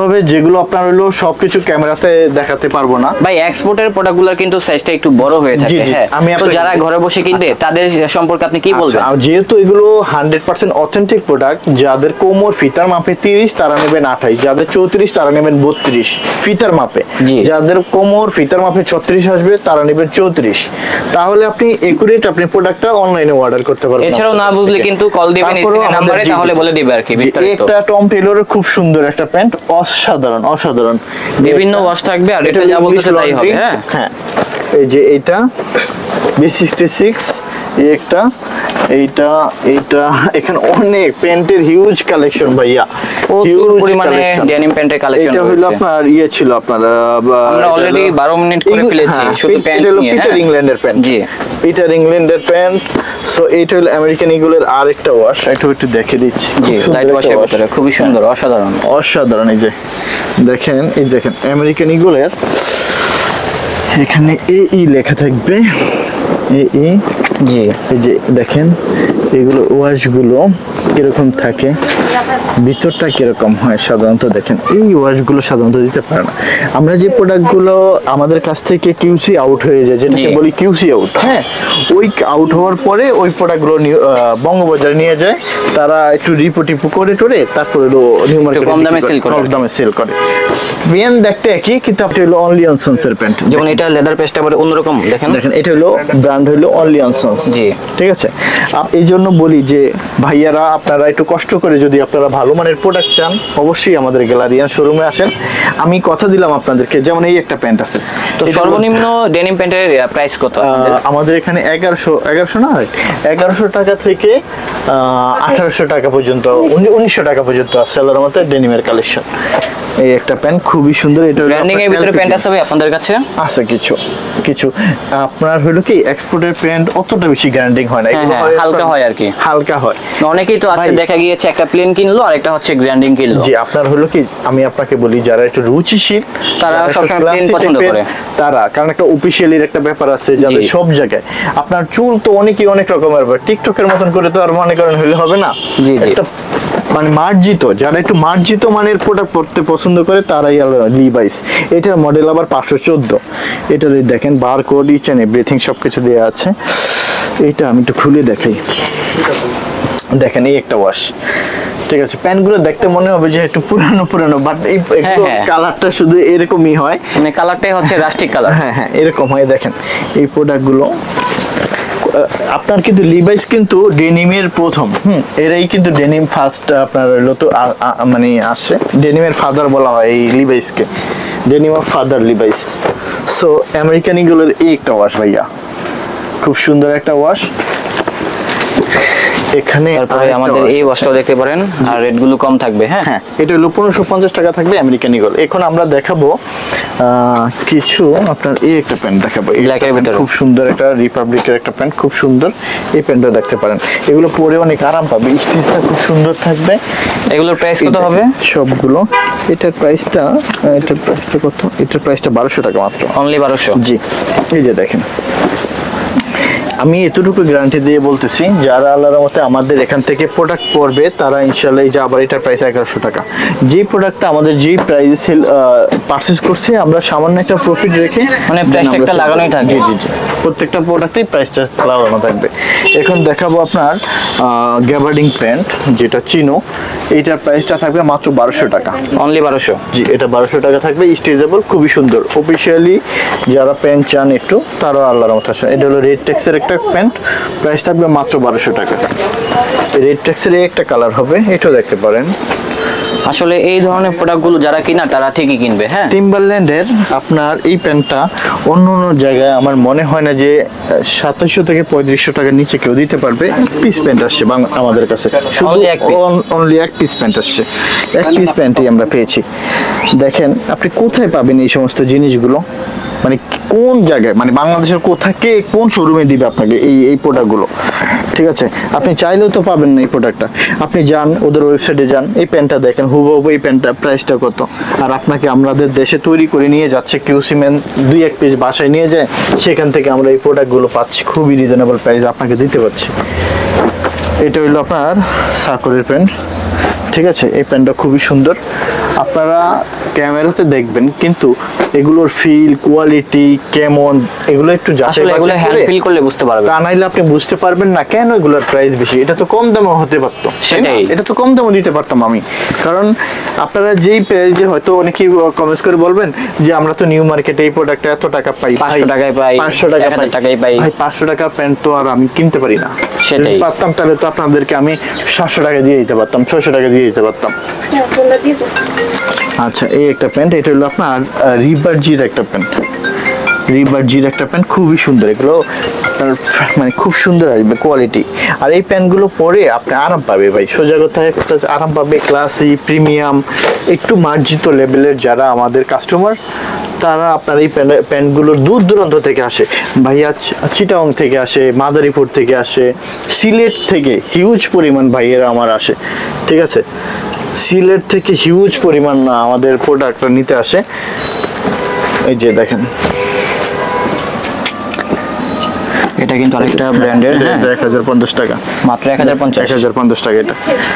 হবে, যেগুলো আপনার হলো সবকিছু ক্যামেরাতে দেখাতে পারবো না। ভাই এক্সপোর্টের প্রোডাক্টগুলোর কিন্তু সাইজটা একটু বড় হয়ে থাকে, হ্যাঁ, আমি তো যারা ঘরে বসে কিনবে তাদের সম্পর্কে আপনি কি বলবেন? যেহেতু এগুলো 100% অথেন্টিক প্রোডাক্ট, যাদের কোমর ফিতার মাপে 30 তারা নেবেন 28, যাদের 34 তারা নেবেন 32 ফিতার মাপে, যাদের কোমর ফিতার মাপে 36 আসবে তারা নেবেন 34। তাহলে আপনি একুরেট আপনি প্রোডাক্টটা অনলাইনে অর্ডার করতে পারবেন। এছাড়াও না বুঝলে কিন্তু কল দিবেন স্ক্রিনে নম্বরে, তাহলে বলে দিবে আর কি বিস্তারিত। একটা টম টেইলরের খুব সুন্দর একটা প্যান্ট, অসাধারণ অসাধারণ, বিভিন্ন ওয়াশ থাকবে, আর এটা যা বলতেছে তাই হবে। হ্যাঁ হ্যাঁ, এই যে এইটা B66, একটা এইটা এইটা, এখানে অনেক প্যান্টের হিউজ কালেকশন ভাইয়া, প্রচুর পরিমাণে ডেনিম প্যান্টের কালেকশন এটা হলো আপনার ইয়ে ছিল আপনার, আমরা অলরেডি 12 মিনিট করে ফেলেছি শুধু প্যান্ট নিয়ে। পিটার ইংল্যান্ডের প্যান্ট, জি পিটার ইংল্যান্ডের প্যান্ট। সো এইটা হলো আমেরিকান ইগলের আরেকটা ওয়াশ, একটু দেখে দিচ্ছি, জি লাইট ওয়াশের ভিতরে খুবই সুন্দর, অসাধারণ অসাধারণ। এই যে দেখেন, এই দেখেন আমেরিকান ইগলের এখানে এই লেখা থাকবে, এই জি, এই যে দেখেন এগুলো ওয়াশগুলো কিরকম থাকে, ভিতরটা কিরকম হয় সাধারণত দেখেন, এই ওয়াশগুলো সাধারণত দিতে পারে না। আমরা যে প্রোডাক্টগুলো আমাদের কাছ থেকে কিউসি আউট হয়ে যায়, যেটাকে বলি কিউসি আউট, হ্যাঁ, ওই আউট হওয়ার পরে ওই প্রোডাক্টগুলো বঙ্গবাজারে নিয়ে যায়, তারা একটু রিপোর্টিপু করে টোরে, তারপরে নিউ মার্কেটে কম দামে সেল করে। প্যান্ট দেখতে একই, কিন্তু আপনি হলো অনলি অন সন্সের প্যান্ট, যেমন এটা লেদার পেস্টটা আবার অন্যরকম, দেখেন এটা হলো ব্র্যান্ড হলো অনলি অন সন্স, জি ঠিক আছে। এই জন্য বলি যে ভাইয়ারা আপনারা একটু কষ্ট করে যদি আপনারা ভালো মানের প্রোডাক্ট চান, অবশ্যই আমাদের গ্যালারিয়ান শোরুমে আসেন। আমি কথা দিলাম আপনাদেরকে, যেমন এই একটা প্যান্ট আছে, তো সর্বনিম্ন ডেনিম প্যান্টের প্রাইস কত আমাদের এখানে? 1100 না, 1100 টাকা থেকে 1800 টাকা পর্যন্ত, 1900 টাকা পর্যন্ত আছে আল্লাহর রহমতে ডেনিমের কালেকশন। এই একটা প্যান্ট খুবই সুন্দর, এটা ব্র্যান্ডিং এর ভিতরে প্যান্ট আছে আপনাদের কাছে? আছে কিছু আপনার হলো কি এক্সপোর্টের প্যান্ট অতটা বেশি গ্যারান্টিং হয় না, হালকা হয় আর কি, হালকা হয়। অনেকেই তো আছে দেখা গিয়েছে একটা প্লেন কিনলো আর একটা হচ্ছে গ্র্যান্ডিং কিনলো। জি, আপনার হলো কি, আমি আপনাকে বলি যারা একটু রুচিশীল তারা সবসময় প্লেন পছন্দ করে, তারা কারণ একটা অফিশিয়ালির একটা ব্যাপার আছে, যাদের সব জায়গায় আপনার চুল তো অনেকেই অনেক রকমের, টিকটকের মতন করে তো আর মনে করেন হলে হবে না, একটা মানে মার্জিত, যারা একটু মার্জিত মানের প্রোডাক্ট পড়তে পছন্দ করে তারাই লিভাইস। এটার মডেল আবার 514, এটার দেখেন বারকোড, ইচ এন্ড এভরিথিং সবকিছু দেওয়া আছে। এটা আমি একটু খুলে দেখাই, দেখেন এই একটা ওয়াশ, ঠিক আছে। প্যান্টগুলো দেখতে মনে হবে যে একটু পুরানো, বাট এই কালারটা শুধু এরকমই হয়, মানে কালারটাই হচ্ছে রাস্টিক কালার, হ্যাঁ এরকম হয়। দেখেন এই প্রোডাক্টগুলো আপনার কিন্তু লিভাইস কিন্তু ডেনিমের প্রথম, এরাই কিন্তু ডেনিম ফার্স্ট আপনার হলো তো মানে আসছে, ডেনিমের ফাদার বলা হয় এই লিভাইসকে, denim of father Levi's. So American ইগলের এই একটা ওয়াশ ভাইয়া, খুব সুন্দর একটা ওয়াশ। এখানে তারপরে আমাদের এই ওয়াশটাও দেখতে পারেন, আর রেট গুলো কম থাকবে। হ্যাঁ, এটা হলো 1550 টাকা থাকবে আমেরিকান ইগল। এখন আমরা দেখাবো কিছু আপনার এই একটা প্যান্ট দেখাবো, ব্ল্যাকের ভিতরে খুব সুন্দর একটা রিপাবলিকের একটা প্যান্ট, খুব সুন্দর। এই প্যান্টটা দেখতে পারেন, এগুলো পরে অনেক আরাম পাবে, স্টিচটা খুব সুন্দর থাকবে। এগুলোর প্রাইস কত হবে সবগুলো? এটার প্রাইসটা কত? এটার প্রাইসটা 1200 টাকা মাত্র, অনলি 1200। জি, এই যে দেখেন আমি এতটুকু গ্যারান্টি দিয়ে বলতেছি, যারা আল্লাহর মতে আমাদের এখান থেকে প্রোডাক্ট পড়বে তারা ইনশাআল্লাহ এই যে আবার এটার প্রাইস 1100 টাকা। যে প্রোডাক্টটা আমাদের যেই প্রাইসে সেল পারচেজ করছে আমরা সামান্য একটা প্রফিট রেখে মানে প্রাইসটা একটা লাগানোই থাকবে। জি জি জি, প্রত্যেকটা প্রোডাক্টেই প্রাইসটা লাগানো থাকবে। এখন দেখাবো আপনার গ্যাবার্ডিং প্যান্ট যেটা চিনো, এইটার প্রাইসটা থাকবে মাত্র 1200 টাকা। অনলি 1200? জি, এটা 1200 টাকা থাকবে, স্ট্রেচেবল, খুবই সুন্দর। অফিসিয়ালি যারা প্যান্ট চান একটু তারা আল্লাহর মতো আসে। এটা হলো রেড টেক্সের একটা প্যান্ট, প্রাইস থাকবে মাত্র 1200 টাকা। রেড টেক্সের একটা কালার হবে, এটাও দেখতে পারেন। আসলে এই ধরনের প্রোডাক্টগুলো যারা কিনা তারা ঠিকই কিনবে। হ্যাঁ, টিম্বারল্যান্ডের আপনার এই প্যান্টটা অন্য অন্য জায়গায় আমার মনে হয় না যে 2700 থেকে 3500 টাকার নিচে কেউ দিতে পারবে। এক পিস প্যান্ট আসছে আমাদের কাছে, শুধু অনলি এক পিস প্যান্ট আসছে। এক পিস প্যান্টই আমরা পেয়েছি। দেখেন আপনি কোথায় পাবেন এই সমস্ত জিনিসগুলো, মানে কোন জায়গায়, মানে বাংলাদেশের কোথাকে কোন শোরুমে দিবে আপনাকে এই প্রোডাক্টগুলো, ঠিক আছে? আপনি চাইলেও তো পাবেন না এই প্রোডাক্টটা। আপনি যান ওদের ওয়েবসাইটে যান, এই প্যান্টটা দেখেন হুবহু এই প্যান্টটা প্রাইসটা কত। আর আপনাকে আমাদের দেশে তৈরি করে নিয়ে যাচ্ছে কিউসি ম্যান, 2-1 পিস বাসায় নিয়ে যায়, সেখান থেকে আমরা এই প্রোডাক্টগুলো পাচ্ছি খুবই রিজনেবল প্রাইস আপনাকে দিতে পারছি। এটা হইলো আপনার সাকরের প্যান্ট, ঠিক আছে? এই প্যান্টটা খুবই সুন্দর, আপনারা ক্যামেরাতে দেখবেন কিন্তু এগুলোর ফিল কোয়ালিটি কেমন এগুলো একটু যাচাই এগুলো হ্যান্ড ফিল করলে বুঝতে পারবেন, তা নাইলে আপনি বুঝতে পারবেন না কেন এগুলোর প্রাইস বেশি। এটা তো কম দামে হতে পারতো, সেটাই, এটা তো কম দামে দিতে পারতাম আমি। কারণ আপনারা যেই প্রাইসে হয়তো অনেকেই কমেন্টস করে বলবেন যে আমরা তো নিউ মার্কেটে এই প্রোডাক্টটা এত টাকা পাই, 500 টাকায় পাই, 500 টাকায় পাই। ভাই 500 টাকা প্যান্ট তো আর আমি কিনতে পারি না, সেটাই পারতাম তাহলে তো আপনাদেরকে আমি 700 টাকা দিয়ে দিতে পারতাম, 600 টাকা দিয়ে দিতে পারতাম। আচ্ছা, এই একটা প্যান্ট, এটা হলো আপনার রিবার্জির একটা প্যান্ট, রিবার্জির একটা প্যান্ট খুবই সুন্দর। এগুলো আপনার মানে খুব সুন্দর আসবে কোয়ালিটি। আর এই প্যান্টগুলো পরে আপনি আরাম পাবে ভাই, সোজা কথা আরাম পাবে, ক্লাসি প্রিমিয়াম একটু মার্জিত লেভেলের যারা আমাদের কাস্টমার তারা আপনার এই প্যান্টগুলোর দূর দূরান্ত থেকে আসে। ভাইয়া চিটাগং থেকে আসে, মাদারীপুর থেকে আসে, সিলেট থেকে হিউজ পরিমাণ ভাইয়েরা আমার আসে, ঠিক আছে? সিলেট থেকে হিউজ পরিমাণ আমাদের প্রোডাক্টটা নিতে আসে। এই যে দেখেন, এটা কিন্তু আরেকটা ব্র্যান্ডের, 1050 টাকা মাত্র 1050 টাকা এটা।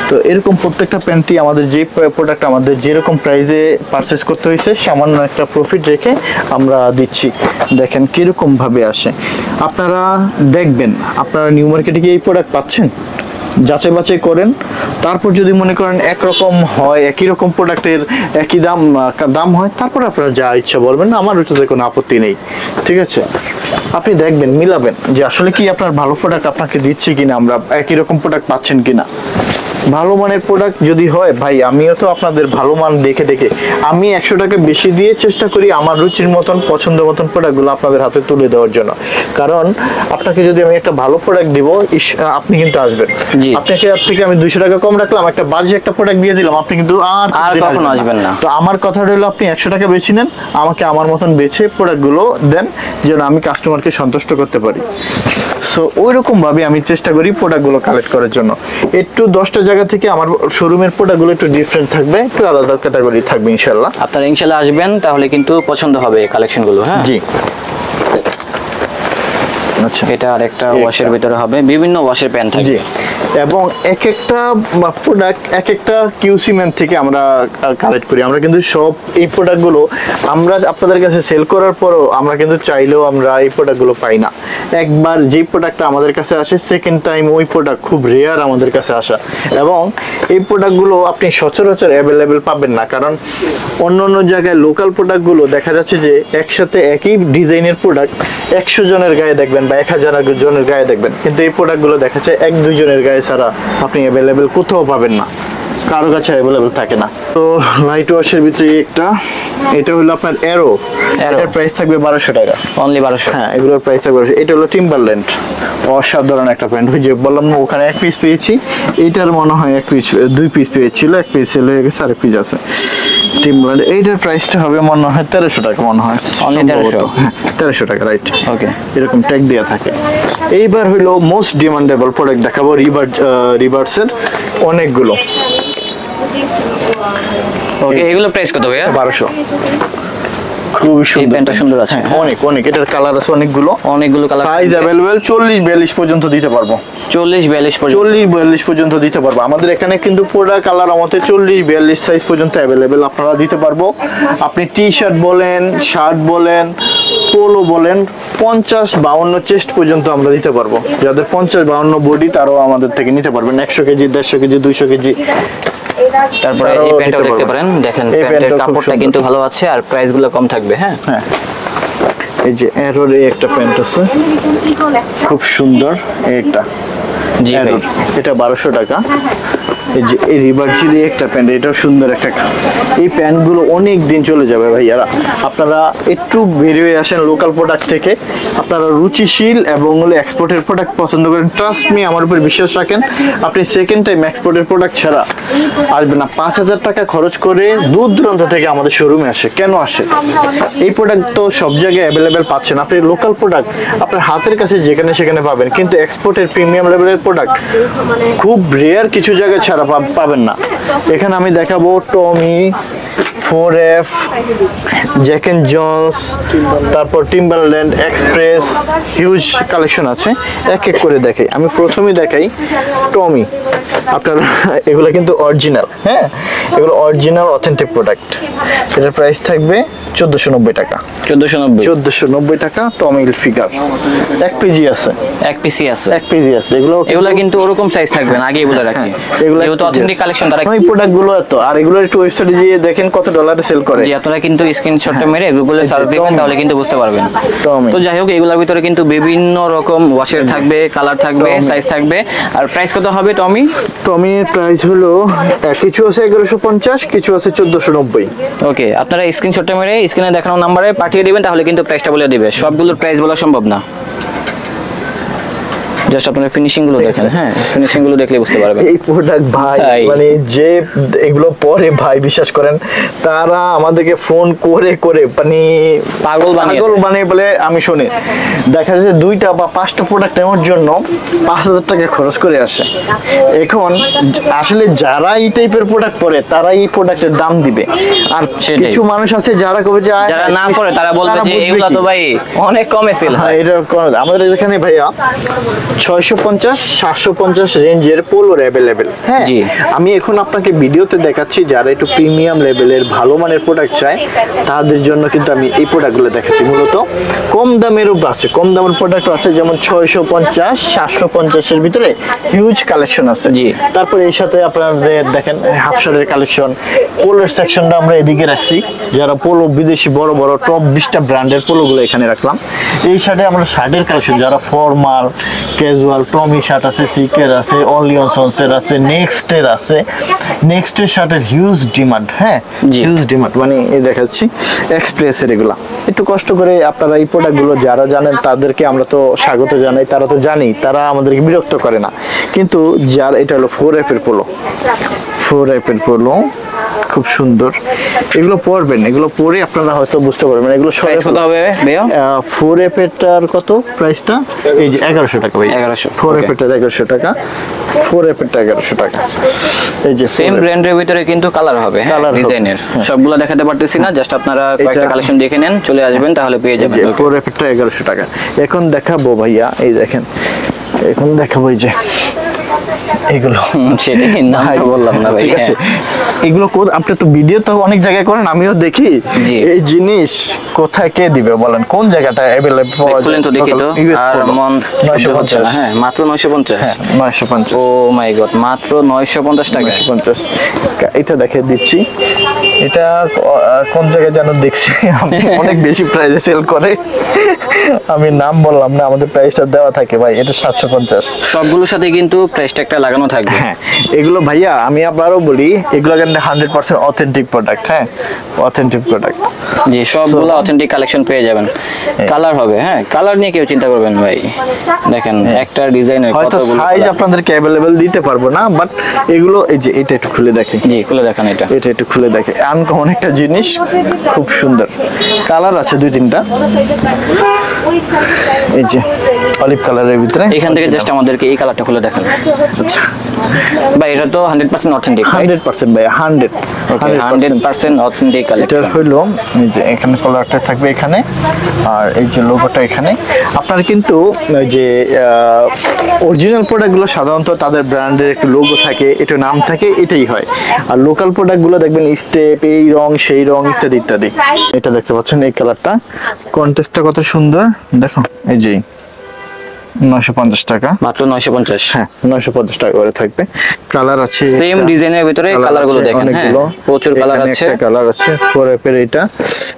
তো এরকম প্রত্যেকটা প্যান্টই আমাদের যে প্রোডাক্ট আমাদের যেরকম প্রাইসে পারচেস করতে হয়েছে সামান্য একটা প্রফিট রেখে আমরা দিচ্ছি। দেখেন কিরকম ভাবে আসে, আপনারা দেখবেন আপনারা নিউ মার্কেটে কি এই প্রোডাক্ট পাচ্ছেন, যাচাই বাছাই করেন। তারপর যদি মনে করেন একরকম হয়, একই রকম প্রোডাক্টের একই দাম হয়, তারপর আপনারা যা ইচ্ছা বলবেন, আমার ওইটাতে কোনো আপত্তি নেই, ঠিক আছে? আপনি দেখবেন মিলাবেন যে আসলে কি আপনার ভালো প্রোডাক্ট আপনাকে দিচ্ছি কিনা, আমরা একই রকম প্রোডাক্ট পাচ্ছেন কিনা। ভালো মানের প্রোডাক্ট যদি হয় ভাই, আমিও তো আপনাদের ভালো মান দেখে দেখে আমি 100 টাকা বেশি দিয়ে চেষ্টা করি আমার রুচির মতন পছন্দ মতন প্রোডাক্টগুলো আপনাদের হাতে তুলে দেওয়ার জন্য। কারণ আপনাকে যদি আমি একটা ভালো প্রোডাক্ট দিব, আপনি কিন্তু আসবেন। আপনাকে থেকে আমি 200 টাকা কম রাখলাম, একটা বাজে একটা প্রোডাক্ট দিয়ে দিলাম, আপনি কিন্তু আর কখনো আসবেন না। তো আমার কথা হলো আপনি 100 টাকা বেশি নেন, আমাকে আমার মতন বেছে প্রোডাক্টগুলো দেন যেন আমি কাস্টমারকে সন্তুষ্ট করতে পারি। সো ওইরকম ভাবে আমি চেষ্টা করি প্রোডাক্টগুলো কালেক্ট করার জন্য। একটু 10টা জায়গা থেকে আমার শোরুমের প্রোডাক্টগুলো একটু ডিফারেন্ট থাকবে, একটু আলাদা ক্যাটাগরি থাকবে ইনশাআল্লাহ। আপনারা ইনশাআল্লাহ আসবেন, তাহলে কিন্তু পছন্দ হবে কালেকশনগুলো। হ্যাঁ জি। আচ্ছা, এটা আরেকটা ওয়াশের ভিতরে হবে, বিভিন্ন ওয়াশের প্যান্ট থাকবে। জি, এবং এক একটা প্রোডাক্ট এক একটা কিউসি ম্যান থেকে আমরা কালেক্ট করি। আমরা কিন্তু সব এই প্রোডাক্টগুলো আমরা আপনাদের কাছে সেল করার পরও আমরা কিন্তু চাইলেও আমরা এই প্রোডাক্টগুলো পাই না। একবার যেই প্রোডাক্টটা আমাদের কাছে আসে, সেকেন্ড টাইম ওই প্রোডাক্ট খুব রেয়ার আমাদের কাছে আসা। এবং এই প্রোডাক্টগুলো আপনি সচরাচর অ্যাভেলেবেল পাবেন না, কারণ অন্য অন্য জায়গায় লোকাল প্রোডাক্টগুলো দেখা যাচ্ছে যে একসাথে একই ডিজাইনের প্রোডাক্ট 100 জনের গায়ে দেখবেন বা 1000 জনের গায়ে দেখবেন, কিন্তু এই প্রোডাক্টগুলো দেখা যাচ্ছে 1-2 জনের গায়ে ছাড়া আপনি অ্যাভেলেবেল কোথাও পাবেন না, কারো কাছে অ্যাভেলেবেল থাকে না। তো লাইট ওয়াশের ভিতরে একটা, এটা হলো আপনার অ্যারো, এর প্রাইস থাকবে 1200 টাকা, অনলি 1200। হ্যাঁ, এগুলোর প্রাইস থাকবে 1200। এটা হলো টিম্বারল্যান্ড, অসাধারণ একটা প্যান্ট। ওই যে বললাম না ওখানে এক পিস পেয়েছি, এইটার মনে হয় 2 পিস পেয়েছিল, এক পিস সেল হয়ে গেছে, আরেক পিস আছে। টিম্বারল্যান্ড এইটার প্রাইসটা হবে মনে হয় 1300 টাকা, মনে হয় অনলি 1300। হ্যাঁ 1300 টাকা, রাইট। ওকে, এরকম ট্যাগ দেয়া থাকে। এইবার হলো মোস্ট ডিমান্ডেবল প্রোডাক্ট দেখাবো, রিভার্সের অনেকগুলো। ওকে, এগুলো প্রাইস কত ভাইয়া? 1200। খুব এই সুন্দর প্যান্টটা সুন্দর আছে। হ্যাঁ, অনেক অনেক এটার কালার আছে অনেকগুলো কালার, সাইজ अवेलेबल 40-42 পর্যন্ত দিতে পারবো। 40-42 পর্যন্ত, 40-42 পর্যন্ত দিতে পারবো। আমাদের এখানে কিন্তু পুরো কালার আমাদের 40-42 সাইজ পর্যন্ত अवेलेबल আপনারা দিতে পারবো। আপনি টি শার্ট বলেন, শার্ট বলেন, পোলো বলেন, 50-52 চেস্ট পর্যন্ত আমরা দিতে পারবো। যাদের 50-52 বডি তারাও আমাদের থেকে নিতে পারবেন। 100 কেজি, 150 কেজি, 200 কেজি। তারপরে এই প্যান্টটাও দেখতে পারেন, দেখেন এই প্যান্টের প্যান্টটা খুব কাপড়টা সুন্দর। কিন্তু ভালো আছে আর প্রাইস গুলো কম থাকবে। হ্যাঁ, হ্যাঁ, এই যে এরোর এই একটা প্যান্ট আছে খুব সুন্দর, এই একটা জি ভাই। এরোর, এটা 1200 টাকা। এই যে এই রিভার্জির একটা প্যান্ট, এটাও সুন্দর একটা। এই প্যান্টগুলো অনেক দিন চলে যাবে ভাইয়ারা। আপনারা একটু বেরিয়ে আসেন লোকাল প্রোডাক্ট থেকে, আপনারা রুচিশীল এবং এক্সপোর্টের প্রোডাক্ট পছন্দ করেন, ট্রাস্ট মি, আমার উপর বিশ্বাস রাখেন, আপনি সেকেন্ড টাইম এক্সপোর্টের প্রোডাক্ট ছাড়া আসবেন না। 5000 টাকা খরচ করে দূর দূরান্ত থেকে আমাদের শোরুমে আসে, কেন আসে? এই প্রোডাক্ট তো সব জায়গায় অ্যাভেলেবেল পাচ্ছেন। আপনি লোকাল প্রোডাক্ট আপনার হাতের কাছে যেখানে সেখানে পাবেন, কিন্তু এক্সপোর্টের প্রিমিয়াম লেভেলের প্রোডাক্ট খুব রেয়ার কিছু জায়গায় ছাড়া পাবেন না। এখানে আমি দেখাবো টমি, 4F, জ্যাক এন্ড জন্স, তারপর টিম্বারল্যান্ড, এক্সপ্রেস, হিউজ কালেকশন আছে। এক এক করে দেখাই। আমি প্রথমেই দেখাই টমি। আপনারা এগুলো কিন্তু অরিজিনাল, হ্যাঁ, এগুলো অরিজিনাল অথেন্টিক প্রোডাক্ট। এটার প্রাইস থাকবে 1490 টাকা। 1490 টাকা টমি ফিগার। 1 পিজি আছে, 1 পিসি আছে, 1 পিজি আছে। এগুলো কিন্তু ওরকম সাইজ থাকবে না, আগেই বলে রাখি। এগুলো যেহেতু অথেন্টিক কালেকশন, তারা এই প্রোডাক্টগুলো এত, আর এগুলো একটু ওয়েবসাইটে গিয়ে দেখেন কত ডলারে সেল করে। জি, আপনারা কিন্তু স্ক্রিনশটটা মেরে গুগলে সার্চ দিবেন, তাহলে কিন্তু বুঝতে পারবেন। টমি। তো যাই হোক, এগুলোর ভিতরে কিন্তু বিভিন্ন রকম ওয়াশের থাকবে, কালার থাকবে, সাইজ থাকবে। আর প্রাইস কত হবে টমি? টমির প্রাইস হলো কিছু আছে 1150, কিছু আছে 1490। ওকে, আপনারা স্ক্রিনশটটা মেরে স্ক্রিনে দেখানো নম্বরে পাঠিয়ে দিবেন, তাহলে কিন্তু প্রাইসটা বলে দিবে। সবগুলোর প্রাইস বলা সম্ভব না, জাস্ট আপনারা ফিনিশিং গুলো দেখেন। হ্যাঁ, ফিনিশিং গুলো দেখলে বুঝতে পারবেন। এই প্রোডাক্ট ভাই, মানে যে এগুলো পরে ভাই বিশ্বাস করেন, তারা আমাদেরকে ফোন করে করে মানে পাগল বানিয়ে বলে আমি শুনি। দেখা যাচ্ছে 2টা বা 5টা প্রোডাক্ট নেওয়ার জন্য 5000 টাকা খরচ করে আসে। এখন আসলে যারা এই টাইপের প্রোডাক্ট পরে তারা এই প্রোডাক্টের দাম দিবে। আর কিছু মানুষ আছে যারা কবে যে যারা না পরে তারা বলবে যে এগুলো তো ভাই অনেক কমে সেল হয়। এটা আমাদের এখানে ভাইয়া 650-750 রেঞ্জের পোলোর অ্যাভেলেবেল। হ্যাঁ, আমি এখন আপনাকে ভিডিওতে দেখাচ্ছি। যারা একটু প্রিমিয়াম লেভেলের ভালো মানের প্রোডাক্ট চায় তাদের জন্য কিন্তু আমি এই প্রোডাক্টগুলো দেখাচ্ছি। মূলত কম দামেরও আছে, কম দামের প্রোডাক্ট আছে, যেমন 650-750 এর ভিতরে হিউজ কালেকশন আছে। জি, তারপরে এই সাথে আপনাদের দেখেন হাফ শার্টের কালেকশন, পোলোর সেকশনটা আমরা এদিকে রাখছি। যারা পোলো বিদেশি বড় বড় টপ 20টা ব্র্যান্ডের পোলোগুলো এখানে রাখলাম। এই সাথে আমরা শার্টের কালেকশন, যারা ফর্মাল, ক্যাজুয়াল, টমি শার্ট আছে, সিকের আছে, অলিয়ন সন্সের আছে, নেক্সটের আছে। নেক্সটের শার্টের হিউজ ডিমান্ড। হ্যাঁ, হিউজ ডিমান্ড, মানে এই দেখাচ্ছি এক্সপ্রেসের। এগুলা একটু কষ্ট করে আপনারা এই প্রোডাক্টগুলো যারা জানেন তাদেরকে আমরা তো স্বাগত জানাই। তারা তো জানি, তারা আমাদেরকে বিরক্ত করে না। কিন্তু যার এটা হলো 4F এর পোলো, 4F এর পোলো খুব সুন্দর। এগুলো পরবেন, এগুলো পরে আপনারা হয়তো বুঝতে পারবেন। এগুলো প্রাইস কত হবে ভাইয়া? 4F এরটার কত প্রাইসটা? এই যে 1100 টাকা ভাই। 1100। 4F এরটা 1100 টাকা, 4F এরটা 1100 টাকা। এই যে সেম ব্র্যান্ডের ভিতরে কিন্তু কালার হবে, কালার ডিজাইনের। সবগুলো দেখাতে পারতেছি না, জাস্ট আপনারা কয়েকটা কালেকশন দেখে নেন, চলে আসবেন, তাহলে পেয়ে যাবেন। 4F এরটা 1100 টাকা। এখন দেখাবো ভাইয়া, এই দেখেন, এখন দেখাবো এই যে এগুলো, সেটাই নাম বললাম না ভাই। ঠিক আছে, এগুলো আপনি তো ভিডিও তো অনেক জায়গায় করেন, আমিও দেখি। এই জিনিস কোথায় কে দিবে বলেন? কোন জায়গাটা अवेलेबल পাওয়া যায়? তো দেখি তো। আর মন 950। হ্যাঁ, মাত্র 950। 950। ও মাই গড, মাত্র 950 টাকা। 950। এটা দেখে দিচ্ছি। এটা কোন জায়গায় যেন দেখছি আমি, অনেক বেশি প্রাইসে সেল করে। আমি নাম বললাম না, আমাদের প্রাইসটা দেওয়া থাকে ভাই। এটা 750। সবগুলোর সাথে কিন্তু প্রাইস ট্যাগটা লাগানো থাকবে। হ্যাঁ, এগুলো ভাইয়া আমি আবারও বলি, এগুলো কিন্তু 100% অথেন্টিক প্রোডাক্ট। হ্যাঁ, অথেন্টিক প্রোডাক্ট। জি, সবগুলো অথেন্টিক কালেকশন পেয়ে যাবেন। কালার হবে, হ্যাঁ, কালার নিয়ে কেউ চিন্তা করবেন ভাই। দেখেন একটা ডিজাইনের হয়তো সাইজ আপনাদেরকে अवेलेबल দিতে পারবো না, বাট এগুলো এই যে এটা একটু খুলে দেখেন। জি, খুলে দেখান। এটা একটু খুলে দেখে, আনকমন একটা জিনিস, খুব সুন্দর। কালার আছে 2-3টা। এই যে অলিভ কালারের ভিতরে। এখান থেকে জাস্ট আমাদেরকে এই কালারটা খুলে দেখান। আচ্ছা ভাই এটা তো 100% অথেন্টিক, 100% ভাই 100 100% অথেন্টিক এটা কালেকশন। হলো এই যে এখানে কালারটা থাকবে এখানে, আর এই যে লোগোটা এখানে। আপনার কিন্তু ওই যে অরিজিনাল প্রোডাক্টগুলো সাধারণত তাদের ব্র্যান্ডের একটা লোগো থাকে, এটা নাম থাকে, এটাই হয়। আর লোকাল প্রোডাক্টগুলো দেখবেন স্টেপ, এই রং সেই রং ইত্যাদি ইত্যাদি। এটা দেখতে পাচ্ছেন এই কালারটা, কন্ট্রাস্টটা কত সুন্দর দেখো। এই যে 950 টাকা, মাত্র 950। হ্যাঁ 950 টাকা করে থাকবে। কালার আছে সেম ডিজাইনের ভিতরে কালারগুলো দেখেন, হ্যাঁ প্রচুর কালার আছে। কালার আছে ফোরএপের এটা।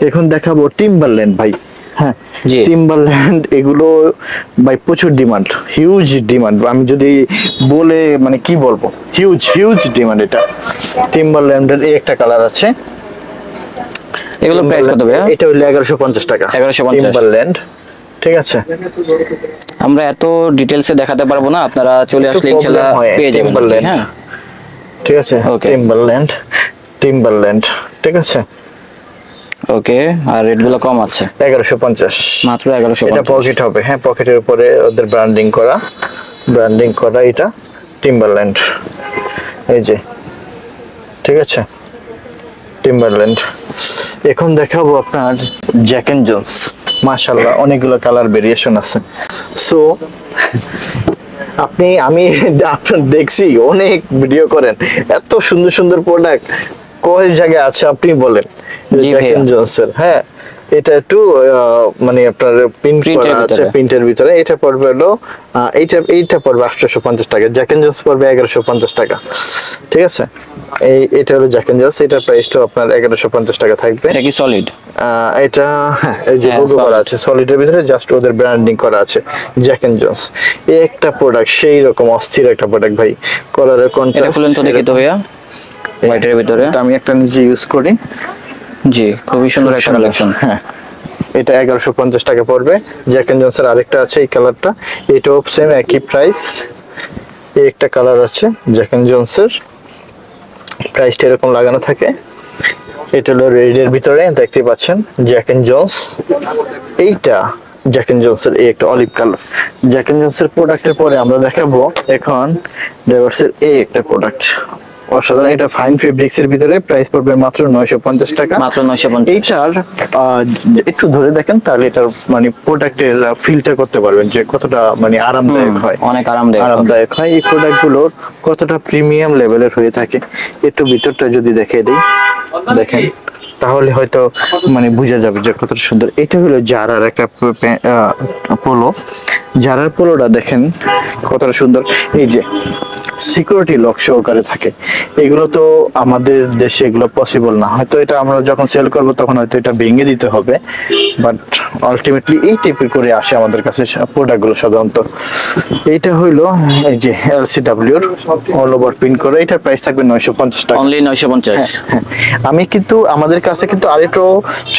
এখন দেখাবো টিম্বারল্যান্ড ভাই। হ্যাঁ জি। টিম্বারল্যান্ড এগুলো ভাই প্রচুর ডিমান্ড, হিউজ ডিমান্ড। আমি যদি বলে মানে কি বলবো, হিউজ ডিমান্ড এটা। টিম্বারল্যান্ডের এই একটা কালার আছে। এগুলো প্রাইস কত ভাইয়া? এটা হলো 1150 টাকা 1150 টিম্বারল্যান্ড, ঠিক আছে। আমরা এত ডিটেইলসে দেখাতে পারবো না, আপনারা চলে আসলে ইনশাআল্লাহ পেয়ে যাবেন। Timberland, হ্যাঁ ঠিক আছে। Okay. টিম্বারল্যান্ড, ঠিক আছে। ওকে, আর রেটগুলো কম আছে 1150 মাত্র 1150। এটা পকেট হবে, হ্যাঁ পকেটের উপরে ওদের ব্র্যান্ডিং করা এটা টিম্বারল্যান্ড। এই যে, ঠিক আছে টিম্বারল্যান্ড। এখন দেখাবো আপনার জ্যাক এন্ড জোন্স। মাশাআল্লাহ অনেকগুলো কালার ভেরিয়েশন আছে। সো আমি আপনার দেখছি অনেক ভিডিও করেন, এত সুন্দর সুন্দর প্রোডাক্ট কয় জায়গায় আছে আপনি বলেন। জি জ্যাক ভাইয়া। এন্ড জোন্সের, হ্যাঁ এটা একটু মানে আপনার প্রিন্ট Print এর করা আছে, ভিতরে। প্রিন্টের ভিতরে। এটা পড়বে হলো এইটা পড়বে 850 টাকা, জ্যাক এন্ড জোন্স পড়বে 1150 টাকা, ঠিক আছে। এটা হলো জ্যাক এন্ড জোন্স, এটার প্রাইসটা আপনার 1150 টাকা থাকবে। এটা কি সলিড? এটা হ্যাঁ এই যে হ্যাঁ, লোগো করা solid। আছে সলিডের ভিতরে, জাস্ট ওদের ব্র্যান্ডিং করা আছে জ্যাক এন্ড জোন্স। এই একটা প্রোডাক্ট সেই রকম অস্থির একটা প্রোডাক্ট ভাই, কালারের এটা কন্ট্রাস্ট। খুলেন তো দেখি তো ভাইয়া, হোয়াইটের ভিতরে। আমি একটা নিজে ইউজ করি। জি, খুবই সুন্দর একটা কালেকশন। হ্যাঁ এটা 1150 টাকা পড়বে। জ্যাক এন্ড জোন্সের আরেকটা আছে এই কালারটা, এটাও সেম একই প্রাইস। এই একটা কালার আছে জ্যাক এন্ড জোন্সের, প্রাইসটা এরকম লাগানো থাকে। এটা হলো রেডের ভিতরে দেখতে পাচ্ছেন জ্যাক এন্ড জোন্স। এইটা জ্যাক এন্ড জোন্সের এই একটা অলিভ কালার। জ্যাক এন্ড জোন্সের প্রোডাক্টের পরে আমরা দেখাবো এখন ডেভার্সের এই একটা প্রোডাক্ট, অসাধারণ। এটা ফাইন ফেব্রিক্স এর ভিতরে, প্রাইস পড়বে মাত্র 950 টাকা। মাত্র 950। এইটার একটু ধরে দেখেন তাহলে এটার মানে প্রোডাক্টের ফিলটা করতে পারবেন যে কতটা মানে আরামদায়ক হয়। অনেক আরামদায়ক। হয় এই প্রোডাক্ট গুলোর, কতটা প্রিমিয়াম লেভেলের হয়ে থাকে। একটু ভিতরটা যদি দেখিয়ে দিই, দেখেন তাহলে হয়তো মানে বোঝা যাবে যে কতটা সুন্দর। এটা হলো জারার একটা পোলো। জারার পোলোটা দেখেন কতটা সুন্দর। এই যে সিকিউরিটি লক সহকারে থাকে, এগুলো তো আমাদের দেশে এগুলো পসিবল না। হয়তো এটা আমরা যখন সেল করব তখন হয়তো এটা ভেঙে দিতে হবে, বাট আলটিমেটলি এই টাইপের করে আসে আমাদের কাছে প্রোডাক্টগুলো সাধারণত। এইটা হইলো এই যে এলসিডব্লিউ এর অল ওভার প্রিন্ট করে, এটার প্রাইস থাকবে 950 টাকা। অনলি 950। হ্যাঁ, আমি কিন্তু আমাদের কাছে কিন্তু আরেকটু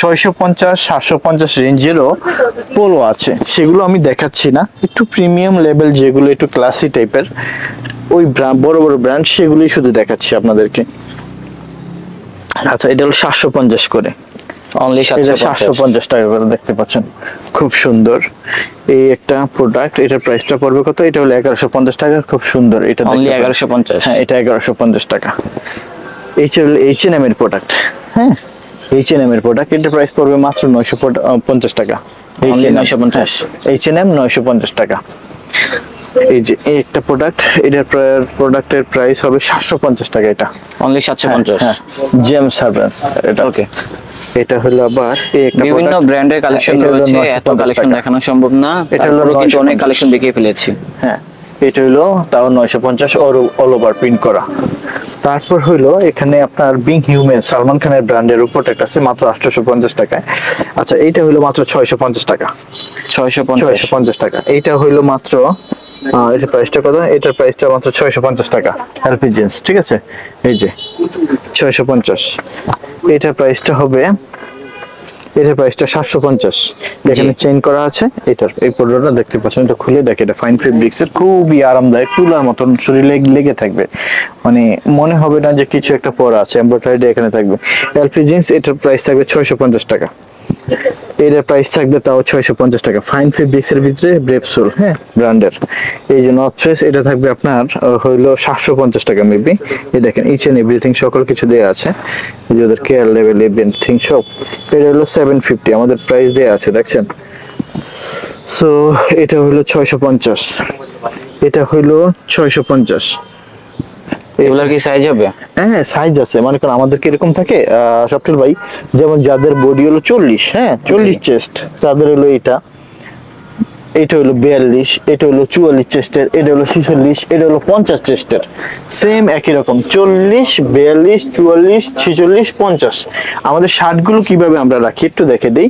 650 750 রেঞ্জেরও পোলো আছে, সেগুলো আমি দেখাচ্ছি না। একটু প্রিমিয়াম লেভেল যেগুলো একটু ক্লাসি টাইপের, ওই বড় বড় ব্র্যান্ড, সেগুলোই শুধু দেখাচ্ছি আপনাদেরকে। আচ্ছা এটা হলো 750 করে, অনলি 750 টাকা করে দেখতে পাচ্ছেন, খুব সুন্দর এই একটা প্রোডাক্ট। এটার প্রাইসটা পড়বে কত? এটা হলো 1150 টাকা, খুব সুন্দর। এটা অনলি দেখতে পাচ্ছেন। 1150। হ্যাঁ এটা 1150 টাকা। এইটা হলো H&M এর প্রোডাক্ট। হ্যাঁ H&M এর প্রোডাক্ট, এটার প্রাইস পড়বে মাত্র 950 টাকা। অনলি 950। H&M 950 টাকা। এই যে এই একটা প্রোডাক্ট, এটার প্রোডাক্টের প্রাইস হবে 750 টাকা। এটা অনলি 750। হ্যাঁ জেমস সার্ভেন্স এটা। ওকে, এটা হলো আবার এই একটা বিভিন্ন product। ব্র্যান্ডের কালেকশন এটা হলো রয়েছে, 950 এত কালেকশন টাকা। দেখানো সম্ভব না। এটা হলো তারপরেও কিন্তু অনেক 950। কালেকশন দেখিয়ে ফেলেছি। হ্যাঁ এটা হলো তাও 950 অল ওভার প্রিন্ট করা। তারপর হলো এখানে আপনার বিং হিউম্যান সালমান খানের ব্র্যান্ডের প্রোডাক্ট আছে মাত্র 850 টাকায়। আচ্ছা এইটা হলো মাত্র 650 টাকা। 650। টাকা। এইটা হইলো মাত্র এটার প্রাইসটা কত? এটার প্রাইসটা মাত্র 650 টাকা। এলপি জিন্স, ঠিক আছে। এই যে 650। এটার প্রাইসটা হবে, এটার প্রাইসটা 750। এখানে চেইন করা আছে। এটার এই প্রোডাক্টটা দেখতে পাচ্ছেন, এটা খুলে দেখে, এটা ফাইন ফেব্রিক্স এর, খুবই আরামদায়ক, তুলার মতন শরীরে লেগে থাকবে, মানে মনে হবে না যে কিছু একটা পরা আছে। এমব্রয়ডারি এখানে থাকবে। এলপি জিন্স, এটার প্রাইস থাকবে 650 টাকা। এটার প্রাইস থাকবে তাও 650 টাকা। ফাইন ফেব্রিক্স এর ভিতরে ব্রেপসোল, হ্যাঁ, ব্র্যান্ডের। এই যে নর্থ ফেস, এটা থাকবে আপনার হইলো 750 টাকা মেবি। এই দেখেন ইচ এন্ড এভরিথিং সকল কিছু দেয়া আছে, এই যে ওদের কেয়ার লেভেল এভরিথিং সব। এটা হলো 750 আমাদের প্রাইস দেয়া আছে, দেখছেন। সো এটা হলো 650, এটা হইলো 650। এগুলোর কি সাইজ হবে? হ্যাঁ সাইজ আছে, মনে করেন আমাদের কিরকম থাকে সফটওয়্যার ভাই, যেমন যাদের বডি হলো 40, হ্যাঁ 40 চেস্ট, তাদের হলো এটা হলো 42, এটা হলো 44 চেস্টের, এটা হলো 46, এটা হলো 50 চেস্টের। সেম একই রকম 40, 42, 44, 46, 50। আমাদের শার্টগুলো কিভাবে আমরা রাখি একটু দেখে দেই।